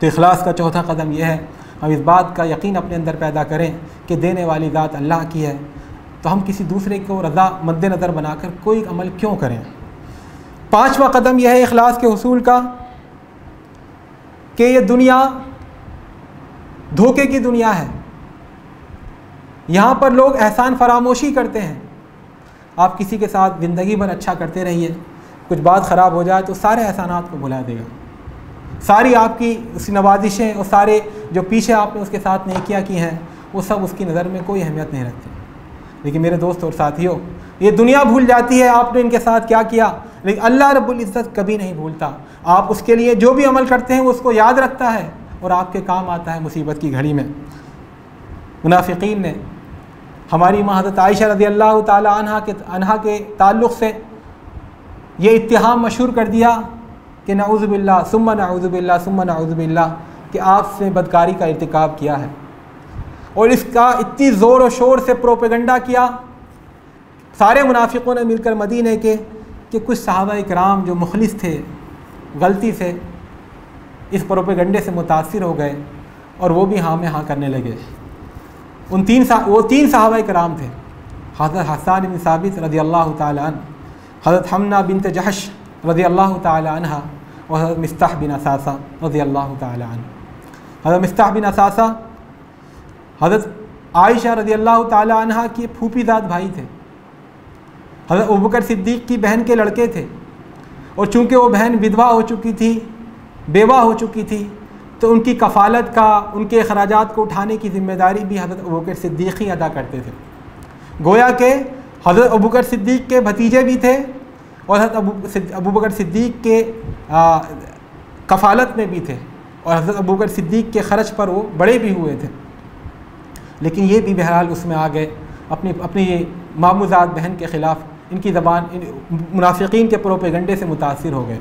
तो इखलास का चौथा कदम यह है हम इस बात का यकीन अपने अंदर पैदा करें कि देने वाली ज़ात अल्लाह की है, तो हम किसी दूसरे को रज़ा मद्देनज़र बनाकर कोई अमल क्यों करें। पाँचवा कदम यह है इखलास के हुसूल का कि ये दुनिया धोखे की दुनिया है। यहाँ पर लोग एहसान फरामोशी करते हैं। आप किसी के साथ ज़िंदगी भर अच्छा करते रहिए, कुछ बात ख़राब हो जाए तो सारे एहसानात को भुला देगा, सारी आपकी उसकी नवाजिशें और सारे जो पीछे आपने उसके साथ नेकियां की हैं वो सब उसकी नज़र में कोई अहमियत नहीं रखती। लेकिन मेरे दोस्त और साथियों, ये दुनिया भूल जाती है आपने इनके साथ क्या किया, लेकिन अल्लाह रब्बुल इज़्ज़त कभी नहीं भूलता। आप उसके लिए जो भी अमल करते हैं वो उसको याद रखता है और आपके काम आता है मुसीबत की घड़ी में। मुनाफिकीन ने हमारी माँ हज़रत आयशा रज़ियल्लाहु ताला अन्हा के ताल्लुक़ से ये इत्तिहाम मशहूर कर दिया कि नऊज़ु बिल्लाह सुम्मा नऊज़ु बिल्लाह सुम्मा नऊज़ु बिल्लाह कि आपसे बदकारी का इर्तिकाब किया है। और इसका इतनी ज़ोर और शोर से प्रोपेगंडा किया सारे मुनाफिकों ने मिलकर मदीने के कि कुछ सहाबा इकराम जो मुखलिस थे गलती से इस प्रोपेगंडे से मुतासिर हो गए और वो भी हाँ में हाँ करने लगे। वो तीन सहाबा इकराम थे, हज़रत हसन बिन साबित रज़ियल्लाहु ताला अन्हु, हज़रत हमना बिन्त जहश रज़ियल्लाहु ताला अन्हा और हज़रत मिस्ताह बिन असासा रज़ियल्लाहु ताला अन्हु। हज़रत मिस्ताह बिन असासा हज़रत आयशा रज़ियल्लाहु ताला अन्हा के फूफीज़ाद भाई थे, हज़रत अबू बकर सिद्दीक़ की बहन के लड़के थे। और चूँकि वो बहन विधवा हो चुकी थी, बेवा हो चुकी थी, तो उनकी कफ़ालत का, उनके अखराजात को उठाने की ज़िम्मेदारी भी हज़रत अबू बकर सिद्दीक़ ही अदा करते थे। गोया के हज़रत अबू बकर सिद्दीक़ के भतीजे भी थे और हज़रत अबू बकर सिद्दीक़ के कफ़ालत में भी थे और हज़रत अबू बकर सिद्दीक़ के ख़र्च पर वो बड़े भी हुए थे। लेकिन ये भी बहरहाल उसमें आ गए, अपनी ये मामूज़ात बहन के ख़िलाफ़ इनकी ज़बान मुनाफिकीन के प्रोपेगंडे से मुतासिर हो गए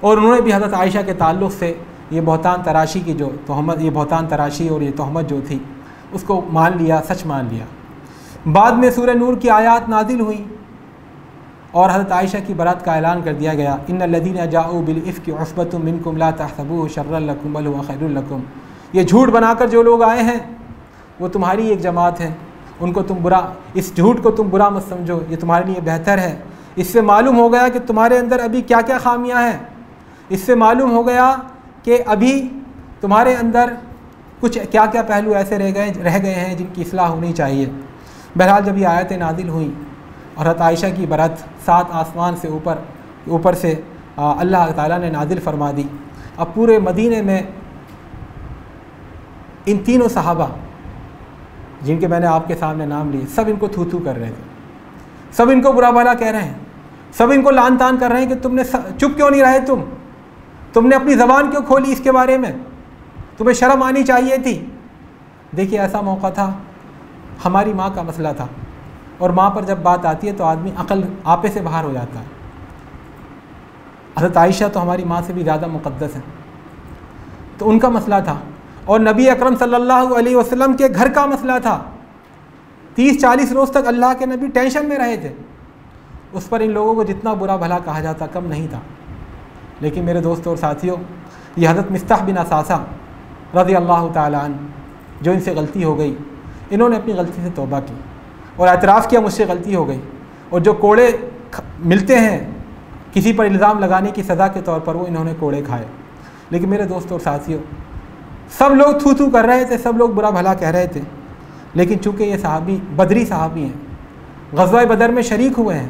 और उन्होंने भी हज़रत आयशा के ताल्लुक़ से ये बहतान तराशी की जो तहमत, ये बहतान तराशी और ये तहमत जो थी उसको मान लिया, सच मान लिया। बाद में सूरह नूर की आयत नाजिल हुई और हज़रत आयशा की बरात का ऐलान कर दिया गया, इन्नल्लज़ीना जाऊ बिल इफ़्कि उस्बतुम मिनकुम ला तहसबूहु शर्रन लकुम बल हुवा खैरुल लकुम। ये झूठ बनाकर जो लोग आए हैं वो तुम्हारी एक जमात है, उनको तुम बुरा, इस झूठ को तुम बुरा मत समझो, ये तुम्हारे लिए बेहतर है। इससे मालूम हो गया कि तुम्हारे अंदर अभी क्या क्या खामियां हैं, इससे मालूम हो गया कि अभी तुम्हारे अंदर कुछ क्या क्या पहलू ऐसे रह गए हैं जिनकी इस्लाह होनी चाहिए। बहरहाल जब ये आयतें नाजिल हुई और हज़रत आयशा की बरात 7 आसमान से ऊपर से अल्लाह ताला ने नाजिल फरमा दी। अब पूरे मदीने में इन तीनों सहाबा जिनके मैंने आपके सामने नाम लिए, सब इनको थू थू कर रहे थे, सब इनको बुरा भला कह रहे हैं, सब इनको लान तान कर रहे हैं कि तुमने चुप क्यों नहीं रहे, तुमने अपनी ज़बान क्यों खोली इसके बारे में, तुम्हें शर्म आनी चाहिए थी। देखिए ऐसा मौका था, हमारी माँ का मसला था और माँ पर जब बात आती है तो आदमी अकल आपे से बाहर हो जाता है। हज़रत आयशा तो हमारी माँ से भी ज़्यादा मुक़द्दस हैं, तो उनका मसला था। और नबी अकरम सल्लल्लाहु अलैहि वसल्लम के घर का मसला था। 30-40 रोज़ तक अल्लाह के नबी टेंशन में रहे थे। उस पर इन लोगों को जितना बुरा भला कहा जाता कम नहीं था। लेकिन मेरे दोस्तों और साथियों, ये हज़रत मिस्ताह बिन असासा रज़ी अल्लाह ताला अन्हु, जो इनसे गलती हो गई, इन्होंने अपनी गलती से तौबा की और एतराफ़ किया मुझसे गलती हो गई। और जो कोड़े मिलते हैं किसी पर इल्ज़ाम लगाने की सज़ा के तौर पर, वो इन्होंने कोड़े खाए। लेकिन मेरे दोस्तों और साथियों, सब लोग थू थू कर रहे थे, सब लोग बुरा भला कह रहे थे। लेकिन चूँकि ये सहाबी बदरी सहाबी हैं, ग़ज़वा बदर में शरीक हुए हैं,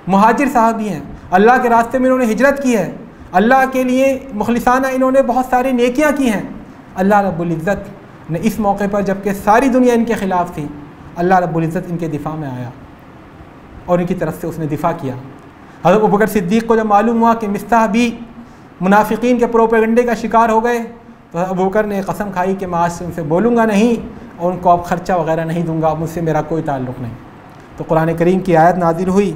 मुहाजिर सहाबी हैं, अल्लाह के रास्ते में इन्होंने हिजरत की है, अल्लाह के लिए मुखलिसाना इन्होंने बहुत सारी नेकियां की हैं। अल्लाह रब्बुल इज़्ज़त ने इस मौके पर, जबकि सारी दुनिया इनके ख़िलाफ़ थी, अल्लाह रब्बुल इज़्ज़त इनके दिफ़ा में आया और इनकी तरफ से उसने दिफ़ा किया। हज़रत अबू बकर सिद्दीक़ को जब मालूम हुआ कि मिस्ताह भी मुनाफिकीन के प्रोपेगंडे का शिकार हो गए, तो अबू बकर ने कसम खाई कि मैं आज से उनसे बोलूँगा नहीं और उनको अब ख़र्चा वगैरह नहीं दूँगा, मुझसे मेरा कोई ताल्लुक़ नहीं। तो कुरान करीम की आयत नाज़िल हुई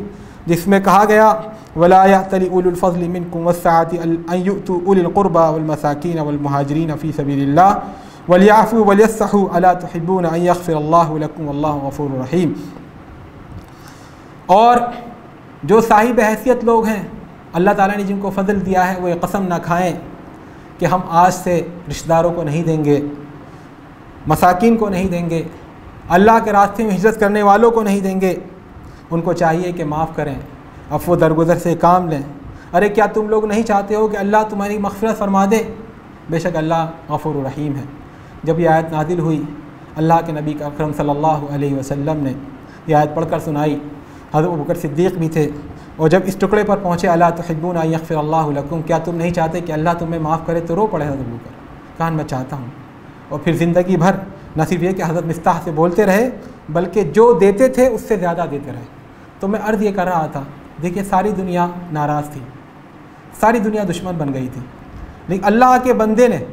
जिसमें कहा गया, वला यअतली उलुल फ़ज़्लि मिनकुम वस्सअति अन युअतू उलिल क़ुरबा वल मसाकीन वल मुहाजिरीन फ़ी सबीलिल्लाह वलियअफ़ू वलियस्फ़हू अला तुहिब्बून अन यग़फ़िरल्लाहु लकुम वल्लाहु गफ़ूरुर रहीम। और जो साहिब हैसियत लोग हैं, अल्लाह ताला ने जिनको फ़ज़ल दिया है, वो ये कसम ना खाएँ कि हम आज से रिश्तेदारों को नहीं देंगे, मसाकीन को नहीं देंगे, अल्लाह के रास्ते में हिजरत करने वालों को नहीं देंगे। उनको चाहिए कि माफ़ करें, अफ़्व दरगुज़र से काम लें। अरे क्या तुम लोग नहीं चाहते हो कि अल्लाह तुम्हारी मग़फ़िरत फरमा दे? बेशक अल्लाह गफ़ूरुर रहीम है। जब यह आयत नाज़िल हुई, अल्लाह के नबी अकरम सल्लल्लाहु अलैहि वसल्लम ने यह आयत पढ़कर सुनाई। हज़रत अबू बकर सिद्दीक़ भी थे, और जब इस टुकड़े पर पहुँचे, अला तुहिब्बून अन यग़फ़िरल्लाहु लकुम, क्या तुम नहीं चाहते कि अल्लाह तुम्हें माफ़ करे? तो रो पड़े हज़रत अबू बकर, कहा मैं चाहता हूँ। और फिर ज़िंदगी भर न सिर्फ ये कि हज़रत मिस्ताह से बोलते रहे, बल्कि जो देते थे उससे ज़्यादा देते रहे। तो मैं अर्ज़ ये कर रहा था, देखिए सारी दुनिया नाराज़ थी, सारी दुनिया दुश्मन बन गई थी, लेकिन अल्लाह के बंदे ने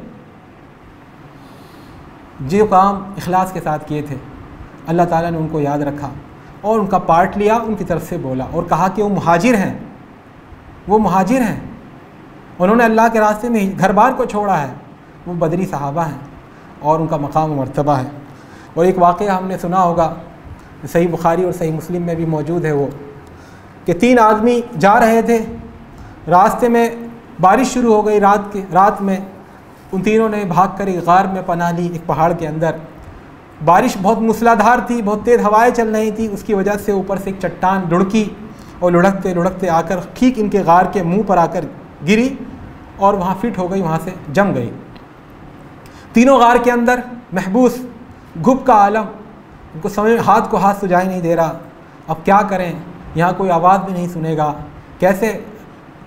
जो काम इखलास के साथ किए थे, अल्लाह ताला ने उनको याद रखा और उनका पार्ट लिया, उनकी तरफ से बोला और कहा कि वो मुहाजिर हैं, वो मुहाजिर हैं, उन्होंने अल्लाह के रास्ते में घर बार को छोड़ा है, वो बदरी सहाबा हैं और उनका मकाम मर्तबा है। और एक वाक़या हमने सुना होगा, सही बुखारी और सही मुस्लिम में भी मौजूद है, वो कि 3 आदमी जा रहे थे, रास्ते में बारिश शुरू हो गई रात में। उन तीनों ने भाग कर एक गार में पनाह ली, एक पहाड़ के अंदर। बारिश बहुत मूसलाधार थी, बहुत तेज़ हवाएं चल रही थी, उसकी वजह से ऊपर से एक चट्टान लुढ़की और लुढ़कते लुढ़कते आकर ठीक इनके गार के मुंह पर आकर गिरी और वहाँ फिट हो गई, वहाँ से जम गई। तीनों गार के अंदर महबूस, घुप का आलम, उनको समझ हाथ को हाथ सुझाई नहीं दे रहा, अब क्या करें, यहाँ कोई आवाज़ भी नहीं सुनेगा,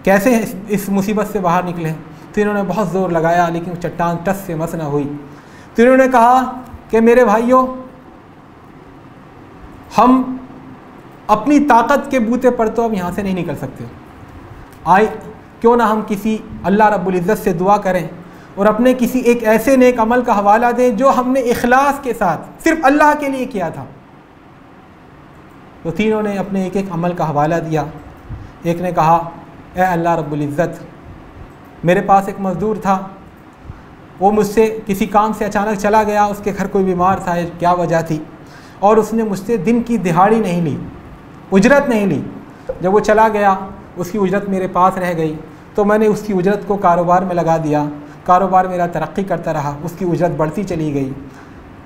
कैसे इस मुसीबत से बाहर निकलें। तो इन्होंने बहुत ज़ोर लगाया, लेकिन चट्टान टस से मस न हुई। तो इन्होंने कहा कि मेरे भाइयों, हम अपनी ताकत के बूते पर तो अब यहाँ से नहीं निकल सकते, आए क्यों ना हम किसी अल्लाह रब्बुल इज़्ज़त से दुआ करें और अपने किसी एक ऐसे नेक अमल का हवाला दें जो हमने इखलास के साथ सिर्फ अल्लाह के लिए किया था। तो तीनों ने अपने एक एक अमल का हवाला दिया। एक ने कहा, ए अल्लाह रब्बुल इज़्ज़त, मेरे पास एक मज़दूर था, वो मुझसे किसी काम से अचानक चला गया, उसके घर कोई बीमार था, क्या वजह थी, और उसने मुझसे दिन की दिहाड़ी नहीं ली, उजरत नहीं ली। जब वो चला गया, उसकी उजरत मेरे पास रह गई, तो मैंने उसकी उजरत को कारोबार में लगा दिया। कारोबार मेरा तरक्की करता रहा, उसकी उजरत बढ़ती चली गई।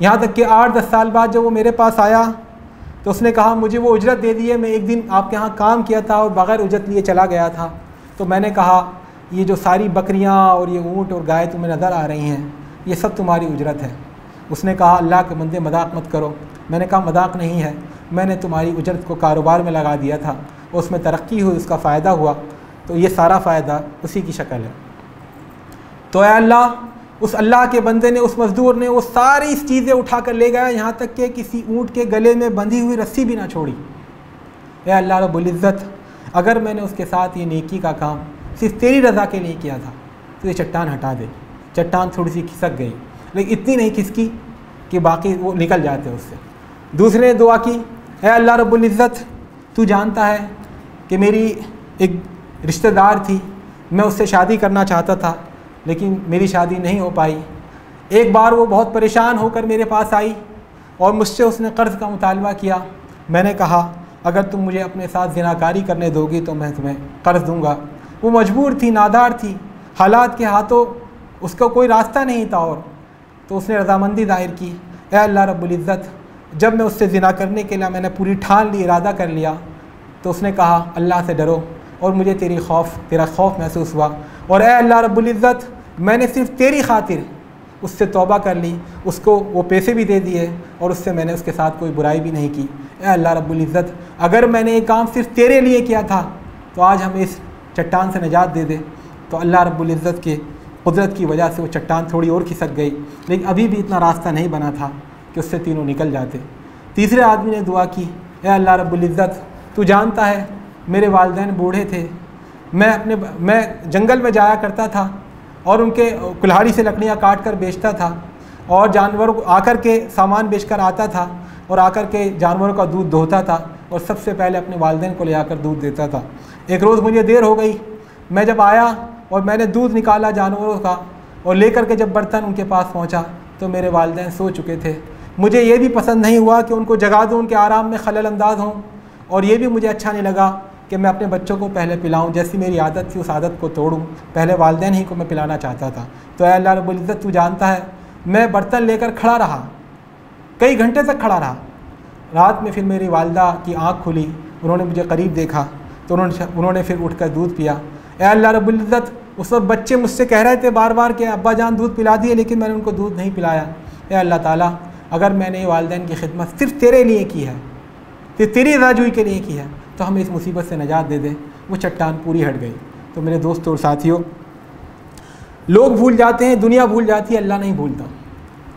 यहाँ तक कि 8-10 साल बाद जब वो मेरे पास आया तो उसने कहा, मुझे वो उजरत दे दी है, मैं एक दिन आपके यहाँ काम किया था और बग़ैर उजरत लिए चला गया था। तो मैंने कहा, ये जो सारी बकरियाँ और ये ऊँट और गाय तुम्हें नज़र आ रही हैं, ये सब तुम्हारी उजरत है। उसने कहा, अल्लाह के बंदे मजाक मत करो। मैंने कहा, मजाक नहीं है, मैंने तुम्हारी उजरत को कारोबार में लगा दिया था, उसमें तरक्की हुई, उसका फ़ायदा हुआ, तो ये सारा फ़ायदा उसी की शक्ल है। तो ऐ अल्लाह, उस अल्लाह के बंदे ने, उस मज़दूर ने वो सारी चीज़ें उठा कर ले गया, यहाँ तक कि किसी ऊँट के गले में बंधी हुई रस्सी भी ना छोड़ी। ऐ अल्लाह रब्बुल इज़्ज़त, अगर मैंने उसके साथ ये नेकी का काम सिर्फ तेरी रज़ा के लिए किया था तो ये चट्टान हटा दे। चट्टान थोड़ी सी खिसक गई, लेकिन इतनी नहीं खिसकी कि बाकी वो निकल जाते उससे। दूसरे ने दुआ की, ऐ अल्लाह रब्बुल इज़्ज़त, तू जानता है कि मेरी एक रिश्तेदार थी मैं उससे शादी करना चाहता था लेकिन मेरी शादी नहीं हो पाई। एक बार वो बहुत परेशान होकर मेरे पास आई और मुझसे उसने कर्ज़ का मुतालबा किया। मैंने कहा अगर तुम मुझे अपने साथ ज़िनाकारी करने दोगी तो मैं तुम्हें कर्ज़ दूँगा। वो मजबूर थी, नादार थी, हालात के हाथों उसका कोई रास्ता नहीं था, और तो उसने रज़ामंदी ज़ाहिर की। ए अल्लाह रब्बुल इज़्ज़त, जब मैं उससे ज़िना करने के लिए मैंने पूरी ठान ली, इरादा कर लिया, तो उसने कहा अल्लाह से डरो, और मुझे तेरा खौफ महसूस हुआ। और ए अल्लाह रब्बुल इज़्ज़त, मैंने सिर्फ तेरी खातिर उससे तौबा कर ली, उसको वो पैसे भी दे दिए और उससे मैंने उसके साथ कोई बुराई भी नहीं की। ए अल्लाह रब्बुल इज़्ज़त, अगर मैंने ये काम सिर्फ तेरे लिए किया था तो आज हमें इस चट्टान से निजात दे दे। तो अल्लाह रब्बुल इज़्ज़त के कुदरत की वजह से वो चट्टान थोड़ी और खिसक गई, लेकिन अभी भी इतना रास्ता नहीं बना था कि उससे तीनों निकल जाते। तीसरे आदमी ने दुआ की, ए अल्लाह रब्बुल इज़्ज़त, तू जानता है मेरे वालिदैन बूढ़े थे, मैं जंगल में जाया करता था और उनके कुल्हाड़ी से लकड़ियाँ काट कर बेचता था, और जानवरों को आकर के सामान बेचकर आता था और आकर के जानवरों का दूध दोहता था और सबसे पहले अपने वालिदैन को ले आकर दूध देता था। एक रोज़ मुझे देर हो गई, मैं जब आया और मैंने दूध निकाला जानवरों का और लेकर के जब बर्तन उनके पास पहुंचा तो मेरे वालिदैन सो चुके थे। मुझे ये भी पसंद नहीं हुआ कि उनको जगा दूँ, उनके आराम में खलल अंदाज हों, और ये भी मुझे अच्छा नहीं लगा कि मैं अपने बच्चों को पहले पिलाऊं। जैसी मेरी आदत थी उस आदत को तोड़ूं, पहले वालिदैन ही को मैं पिलाना चाहता था। तो ऐ अल्लाह रब्बुल इज़्ज़त, तू जानता है मैं बर्तन लेकर खड़ा रहा, कई घंटे तक खड़ा रहा। रात में फिर मेरी वालिदा की आँख खुली, उन्होंने मुझे करीब देखा तो उन्होंने फिर उठकर दूध पिया। ऐ अल्लाह रब्बुल इज़्ज़त, उस वक्त बच्चे मुझसे कह रहे थे बार बार कि अब्बा जान दूध पिला दिए, लेकिन मैंने उनको दूध नहीं पिलाया। ऐ अल्लाह ताला, अगर मैंने वालिदैन की खिदमत सिर्फ तेरे लिए की है, तेरी रज़ाजोई के लिए की है, तो हमें इस मुसीबत से निजात दे दे। वो चट्टान पूरी हट गई। तो मेरे दोस्तों और साथियों, लोग भूल जाते हैं, दुनिया भूल जाती है, अल्लाह नहीं भूलता।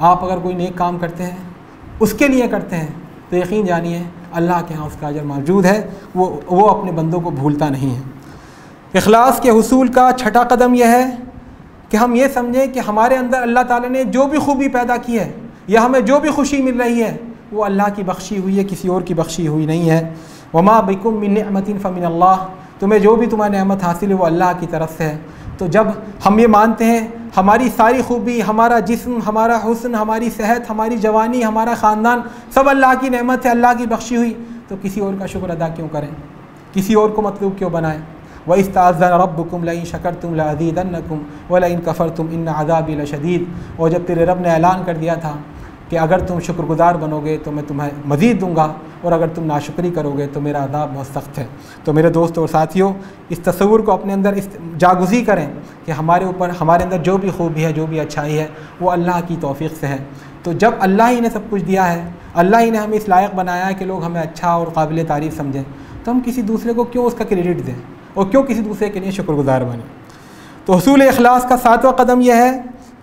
आप अगर कोई नेक काम करते हैं, उसके लिए करते हैं, तो यकीन जानिए अल्लाह के यहाँ उसका अजर मौजूद है। वो अपने बंदों को भूलता नहीं है। इखलास के हुसूल का छठा कदम यह है कि हम ये समझें कि हमारे अंदर अल्लाह ताला ने जो भी खूबी पैदा की है या हमें जो भी खुशी मिल रही है वो अल्लाह की बख्शी हुई है, किसी और की बख्शी हुई नहीं है। वमा बिकुम मिन निअमतिन फमिन अल्लाह, तुम्हें जो भी तुम्हारी नेमत हासिल है वो अल्लाह की तरफ से है। तो जब हम ये मानते हैं हमारी सारी खूबी, हमारा जिस्म, हमारा हुस्न, हमारी सेहत, हमारी जवानी, हमारा ख़ानदान सब अल्लाह की नेमत है, अल्लाह की बख्शी हुई, तो किसी और का शुक्र अदा क्यों करें, किसी और को मतलूब क्यों बनाएं। व इस्ताज़न रब्बुकुम लइन शकरतुम लअज़ीदन्नकुम व लइन कफ़रतुम इन्न अज़ाबी लशदीद। और जब तेरे रब ने ऐलान कर दिया था कि अगर तुम शुक्रगुजार बनोगे तो मैं तुम्हें मज़ीद दूंगा, और अगर तुम नाशुक्री करोगे तो मेरा अज़ाब बहुत सख्त है। तो मेरे दोस्तों और साथियों, इस तस्वुर को अपने अंदर जागुज़ी करें कि हमारे ऊपर, हमारे अंदर जो भी खूबी है, जो भी अच्छाई है, वो अल्लाह की तौफ़ीक़ से है। तो जब अल्लाह ही ने सब कुछ दिया है, अल्लाह ही ने हमें इस लायक बनाया है कि लोग हमें अच्छा और काबिल तारीफ़ समझें, तो हम किसी दूसरे को क्यों उसका क्रेडिट दें और क्यों किसी दूसरे के लिए शुक्रगुजार बनें। तो हुसूल इखलास का सातवां कदम यह है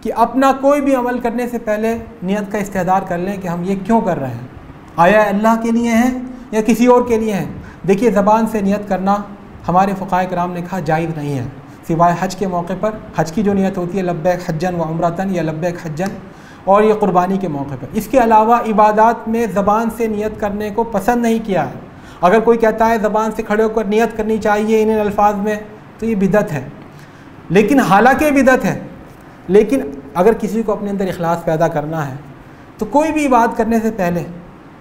कि अपना कोई भी अमल करने से पहले नियत का इस्तेहदार कर लें कि हम ये क्यों कर रहे हैं, आया अल्लाह के लिए है या किसी और के लिए है। देखिए, ज़बान से नियत करना हमारे फ़ुक़हा किराम ने कहा जायज़ नहीं है, सिवाय हज के मौके पर। हज की जो नियत होती है लब्बैक हज्जन व उम्रतन या लब्बैक हज्जन, और ये क़ुरबानी के मौके पर। इसके अलावा इबादत में ज़बान से नियत करने को पसंद नहीं किया है। अगर कोई कहता है ज़बान से खड़े होकर नियत करनी चाहिए इन अल्फाज में, तो ये बिदअत है। लेकिन हालांकि बिदअत है, लेकिन अगर किसी को अपने अंदर इखलास पैदा करना है तो कोई भी इबादत करने से पहले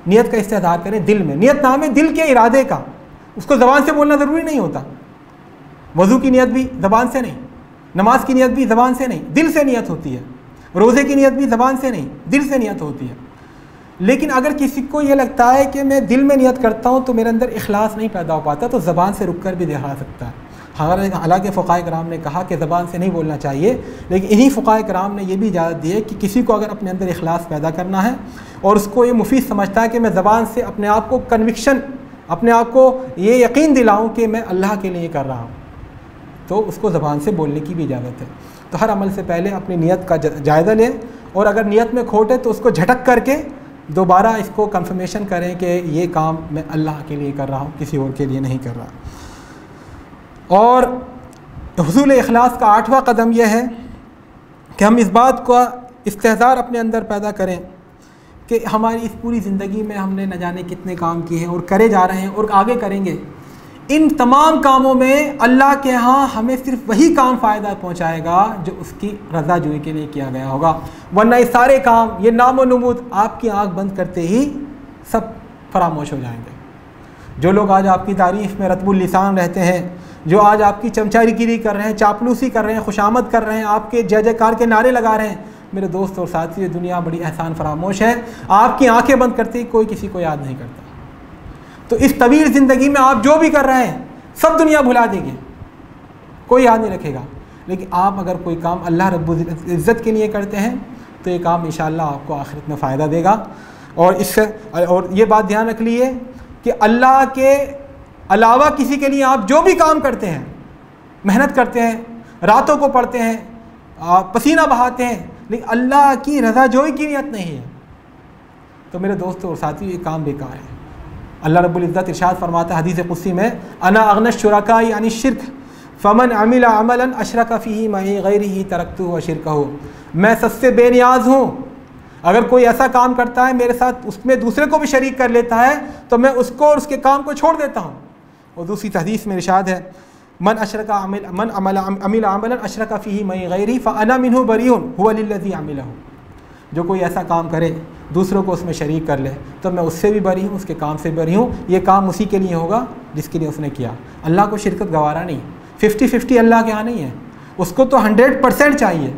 नियत का इस्तेहदार करें दिल में। नियत नाम है दिल के इरादे का, उसको ज़बान से बोलना ज़रूरी नहीं होता। वज़ू की नियत भी ज़बान से नहीं, नमाज की नियत भी ज़बान से नहीं, दिल से नियत होती है। रोज़े की नियत भी ज़बान से नहीं, दिल से नियत होती है। लेकिन अगर किसी को ये लगता है कि मैं दिल में नियत करता हूँ तो मेरे अंदर इखलास नहीं पैदा हो पाता, तो ज़बान से रुक कर भी दिखा सकता है। हालांकि फ़ुक़हा किराम ने कहा कि ज़बान से नहीं बोलना चाहिए, लेकिन इन्हीं फ़ुक़हा किराम ने यह भी इजाज़त दी है कि किसी को अगर अपने अंदर इखलास पैदा करना है और उसको ये मुफीद समझता है कि मैं ज़बान से अपने आप को कन्विक्शन, अपने आप को ये यकीन दिलाऊँ कि मैं अल्लाह के लिए कर रहा हूँ, तो उसको ज़बान से बोलने की भी इजाज़त है। तो हर अमल से पहले अपनी नियत का जायज़ा लें, और अगर नियत में खोट है तो उसको झटक करके दोबारा इसको कंफर्मेशन करें कि ये काम मैं अल्लाह के लिए कर रहा हूँ, किसी और के लिए नहीं कर रहा। और हुसूल इखलास का आठवां कदम यह है कि हम इस बात का इस्तेहज़ार अपने अंदर पैदा करें कि हमारी इस पूरी ज़िंदगी में हमने न जाने कितने काम किए हैं और करे जा रहे हैं और आगे करेंगे। इन तमाम कामों में अल्लाह के यहाँ हमें सिर्फ वही काम फ़ायदा पहुँचाएगा जो उसकी रज़ा जोई के लिए किया गया होगा, वरना ये सारे काम, ये नामो नमूद आपकी आँख बंद करते ही सब फरामोश हो जाएंगे। जो लोग आज आपकी तारीफ़ में रतबुल लिसान रहते हैं, जो आज आपकी चमचारीगिरी कर रहे हैं, चापलूसी कर रहे हैं, खुशामद कर रहे हैं, आपके जय जयकार के नारे लगा रहे हैं, मेरे दोस्त और साथी, ये दुनिया बड़ी एहसान फरामोश है। आपकी आंखें बंद करते ही कोई किसी को याद नहीं करता। तो इस तवील ज़िंदगी में आप जो भी कर रहे हैं सब दुनिया भुला देगी, कोई याद नहीं रखेगा। लेकिन आप अगर कोई काम अल्लाह रब्बुल इज़्ज़त के लिए करते हैं तो ये काम इंशाअल्लाह आपको आखिरत में फ़ायदा देगा। और ये बात ध्यान रख लीजिए कि अल्लाह के अलावा किसी के लिए आप जो भी काम करते हैं, मेहनत करते हैं, रातों को पढ़ते हैं, पसीना बहाते हैं, लेकिन अल्लाह की रज़ा जोई की नियत नहीं है, तो मेरे दोस्तों और साथियों ये काम बेकार है। अल्लाह रब्बुल इज़्ज़त इरशाद फरमाता है हदीस कुदसी में, अना अगना शुरका यानी शिरक फ़मन अमिला अमलन अशरका फ़ीही मई गैरिही तरक्तुहु व शिरकहु, मैं सबसे बेनियाज़ हूँ। अगर कोई ऐसा काम करता है मेरे साथ, उसमें दूसरे को भी शरीक कर लेता है, तो मैं उसको और उसके काम को छोड़ देता हूँ। और दूसरी हदीस में इरशाद है, मन अमिला अमलन अशरका फ़ीही मई गैरी फ़अना मिन्हु बरीउन हुवा लिल्लज़ी अमिलहु, जो कोई ऐसा काम करे दूसरों को उसमें शरीक कर ले तो मैं उससे भी बरी हूँ, उसके काम से बरी हूँ। ये काम उसी के लिए होगा जिसके लिए उसने किया। अल्लाह को शिरकत गवारा नहीं, 50-50 अल्लाह के यहाँ नहीं है, उसको तो 100% चाहिए।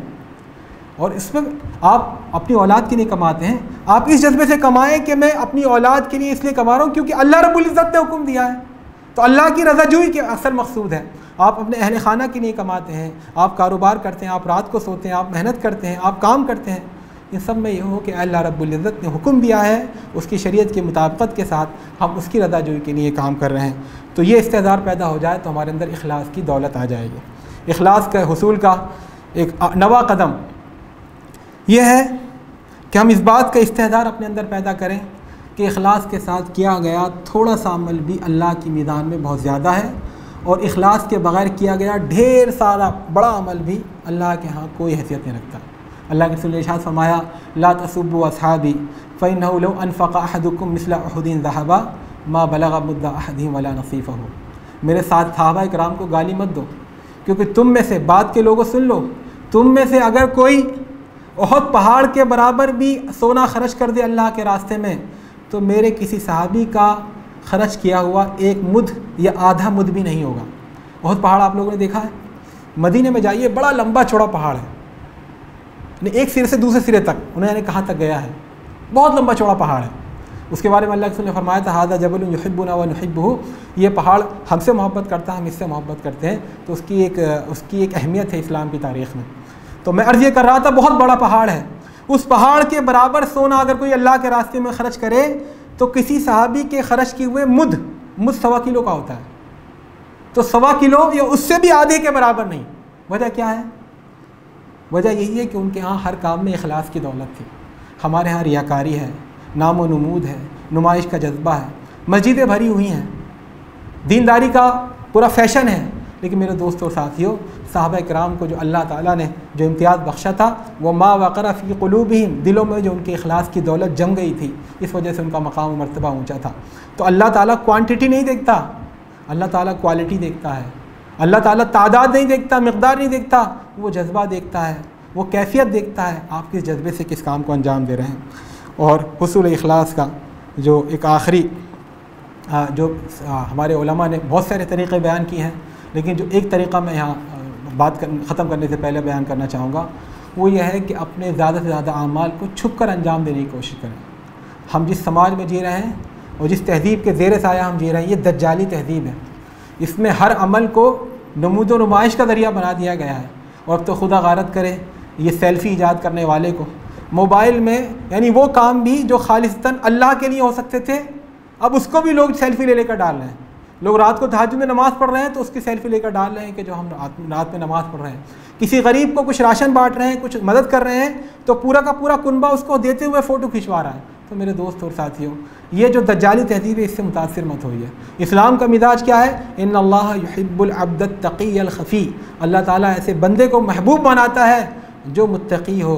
और इसमें आप अपनी औलाद के लिए कमाते हैं, आप इस जज्बे से कमाएं कि मैं अपनी औलाद के लिए इसलिए कमा रहा हूँ क्योंकि अल्लाह रब्बुल इज़्ज़त ने हुक्म दिया है, तो अल्लाह की रज़ाजोई के असल मकसूद है। आप अपने अहल खाना के लिए कमाते हैं, आप कारोबार करते हैं, आप रात को सोते हैं, आप मेहनत करते हैं, आप काम करते हैं, इन सब में ये हो कि अल्लाह रब्बुल इज़्ज़त ने हुक्म दिया है, उसकी शरीयत की मुताबिकत के साथ हम उसकी रज़ाजोई के लिए काम कर रहे हैं। तो ये इस्तेदार पैदा हो जाए तो हमारे अंदर इखलास की दौलत आ जाएगी। इखलास के हुसूल का एक नवा कदम यह है कि हम इस बात का इस्तेदार अपने अंदर पैदा करें कि इखलास के साथ किया गया थोड़ा सा अमल भी अल्लाह की मीज़ान में बहुत ज़्यादा है, और इखलास के बग़ैर किया गया ढेर सारा बड़ा अमल भी अल्लाह के यहाँ कोई हैसियत नहीं रखता। अल्लाह के रसूल ने इरशाद फरमाया, ला तसुब्बु अस्हाबी फ़इन्नहु लौ अनफ़क़ा अहदुकुम मिस्ला उहुदिन ज़हबा मा बलग़ा मुद्दा अहदिहिम वला नसीफ़हु। मेरे साथ सहाबा इकराम को गाली मत दो, क्योंकि तुम में से, बात के लोगों सुन लो, तुम में से अगर कोई उहद पहाड़ के बराबर भी सोना खर्च कर दे अल्लाह के रास्ते में, तो मेरे किसी सहाबी का खर्च किया हुआ एक मुद या आधा मुद भी नहीं होगा। उहद पहाड़ आप लोगों ने देखा है, मदीने में जाइए, बड़ा लंबा चौड़ा पहाड़ है, एक सिरे से दूसरे सिरे तक, उन्हें यानी कहाँ तक गया है, बहुत लंबा चौड़ा पहाड़ है। उसके बारे में अल्लाह के रसूल ने फरमाया था, हाज़ा जबलुन युहिब्बुना व नुहिब्बुहु, ये पहाड़ हमसे मोहब्बत करता है, हम इससे मोहब्बत करते हैं। तो उसकी एक अहमियत है इस्लाम की तारीख़ में। तो मैं अर्ज़ ये कर रहा था, बहुत बड़ा पहाड़ है, उस पहाड़ के बराबर सोना अगर कोई अल्लाह के रास्ते में ख़र्च करे तो किसी सहाबी के ख़र्च किए हुए मुद 1.25 किलो का होता है, तो 1.25 किलो या उससे भी आधे के बराबर नहीं। वजह क्या है? वजह यही है कि उनके यहाँ हर काम में इखलास की दौलत थी। हमारे यहाँ रियाकारी है, नामो नमूद है, नुमाइश का जज्बा है, मस्जिदें भरी हुई हैं, दीनदारी का पूरा फैशन है, लेकिन मेरे दोस्तों और साथियों, सहाबा इकराम को जो अल्लाह ताला ने जो इम्तियाज़ बख्शा था, वो मा वक़रा फ़ी क़ुलूबिहिम, दिलों में जो उनके इखलास की दौलत जम गई थी, इस वजह से उनका मकाम मर्तबा ऊँचा था। तो अल्लाह ताला क्वांटिटी नहीं देखता, अल्लाह ताला क्वालिटी देखता है। अल्लाह ताला तादाद नहीं देखता, मिक़दार नहीं देखता, वो जज्बा देखता है, वो कैफियत देखता है, आप किस जज्बे से किस काम को अंजाम दे रहे हैं। और हुसूल इखलास का जो एक आखिरी जो हमारे उलमा ने बहुत सारे तरीक़े बयान किए हैं, लेकिन जो एक तरीक़ा मैं यहाँ ख़त्म करने से पहले बयान करना चाहूँगा, वो यह है कि अपने ज़्यादा से ज़्यादा आमाल को छुप कर अंजाम देने की कोशिश करें। हम जिस समाज में जी रहे हैं और जिस तहज़ीब के ज़ेर साया हम जी रहे हैं, ये दज्जाली तहज़ीब है। इसमें हर अमल को नमूद व नुमाइश का ज़रिया बना दिया गया है। और तो खुदा गारत करे ये सेल्फ़ी ईजाद करने वाले को, मोबाइल में यानी वो काम भी जो खालिस्तन अल्लाह के लिए हो सकते थे, अब उसको भी लोग सेल्फ़ी ले लेकर डाल रहे हैं। लोग रात को तहज्जुद में नमाज़ पढ़ रहे हैं तो उसकी सेल्फ़ी लेकर डाल रहे हैं कि जो हम रात में नमाज़ पढ़ रहे हैं। किसी गरीब को कुछ राशन बांट रहे हैं, कुछ मदद कर रहे हैं, तो पूरा का पूरा कुनबा उसको देते हुए फ़ोटो खिंचवा रहा है। तो मेरे दोस्त और साथियों, ये जो दज्जाली तहज़ीब है, इससे मुतासिर मत होइए। इस्लाम का मिजाज क्या है? इन्नल्लाह युहिब्बुल अब्दत तक़िय्यल ख़फ़ी, अल्लाह ताला ऐसे बंदे को महबूब बनाता है जो मुत्तक़ी हो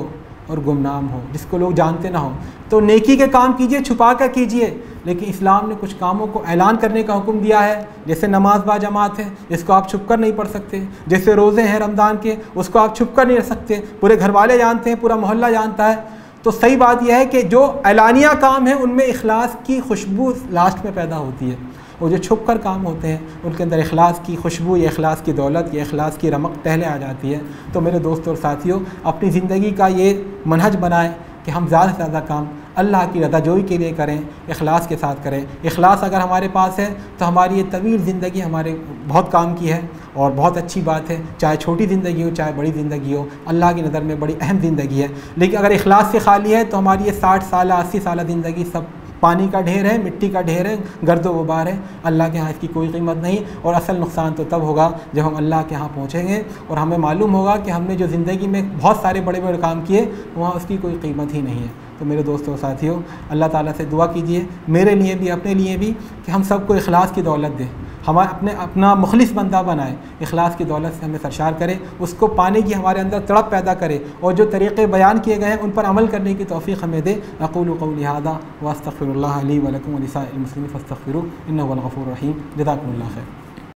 और गुमनाम हो, जिसको लोग जानते ना हो। तो नेकी के काम कीजिए, छुपा कर कीजिए, लेकिन इस्लाम ने कुछ कामों को ऐलान करने का हुक्म दिया है, जैसे नमाज बा जमात है, इसको आप छुप कर नहीं पढ़ सकते। जैसे रोज़े हैं रमज़ान के, उसको आप छुप कर नहीं रख सकते, पूरे घर वाले जानते हैं, पूरा मोहल्ला जानता है। तो सही बात यह है कि जो ऐलानिया काम है उनमें इखलास की खुशबू लास्ट में पैदा होती है, और जो छुप कर काम होते हैं उनके अंदर इखलास की खुशबू या इखलास की दौलत या इखलास की रमक पहले आ जाती है। तो मेरे दोस्तों और साथियों, अपनी ज़िंदगी का ये मनहज बनाएं कि हम ज़्यादा से ज़्यादा काम अल्लाह की रज़ाजोई के लिए करें, इखलास के साथ करें। इखलास अगर हमारे पास है तो हमारी ये तवील ज़िंदगी हमारे बहुत काम की है और बहुत अच्छी बात है। चाहे छोटी ज़िंदगी हो चाहे बड़ी ज़िंदगी हो, अल्लाह की नज़र में बड़ी अहम ज़िंदगी है। लेकिन अगर इखलास से खाली है तो हमारी ये 60 साल 80 साल ज़िंदगी सब पानी का ढेर है, मिट्टी का ढेर है, गर्दो गुबार है। अल्लाह के यहाँ इसकी कोई कीमत नहीं, और असल नुकसान तो तब होगा जब हम अल्लाह के यहाँ पहुँचेंगे और हमें मालूम होगा कि हमने जो ज़िंदगी में बहुत सारे बड़े बड़े काम किए वहाँ उसकी कोई कीमत ही नहीं है। तो मेरे दोस्तों और साथियों, अल्लाह ताला से दुआ कीजिए मेरे लिए भी अपने लिए भी कि हम सबको इखलास की दौलत दें, हमारे अपना मुखलिस बंदा बनाए, इखलास की दौलत से हमें सरशार करे, उसको पाने की हमारे अंदर तड़प पैदा करे, और जो तरीक़े बयान किए गए हैं उन पर अमल करने की तौफ़ीक़ हमें दे। अक़ूलु क़ौली हाज़ा व अस्तग़फ़िरुल्लाह ली व लकुम व लिसाइरिल मुस्लिमीन फ़स्तग़फ़िरूहु इन्नहु हुवल गफ़ूरुर रहीम। जज़ाकुमुल्लाह खैर।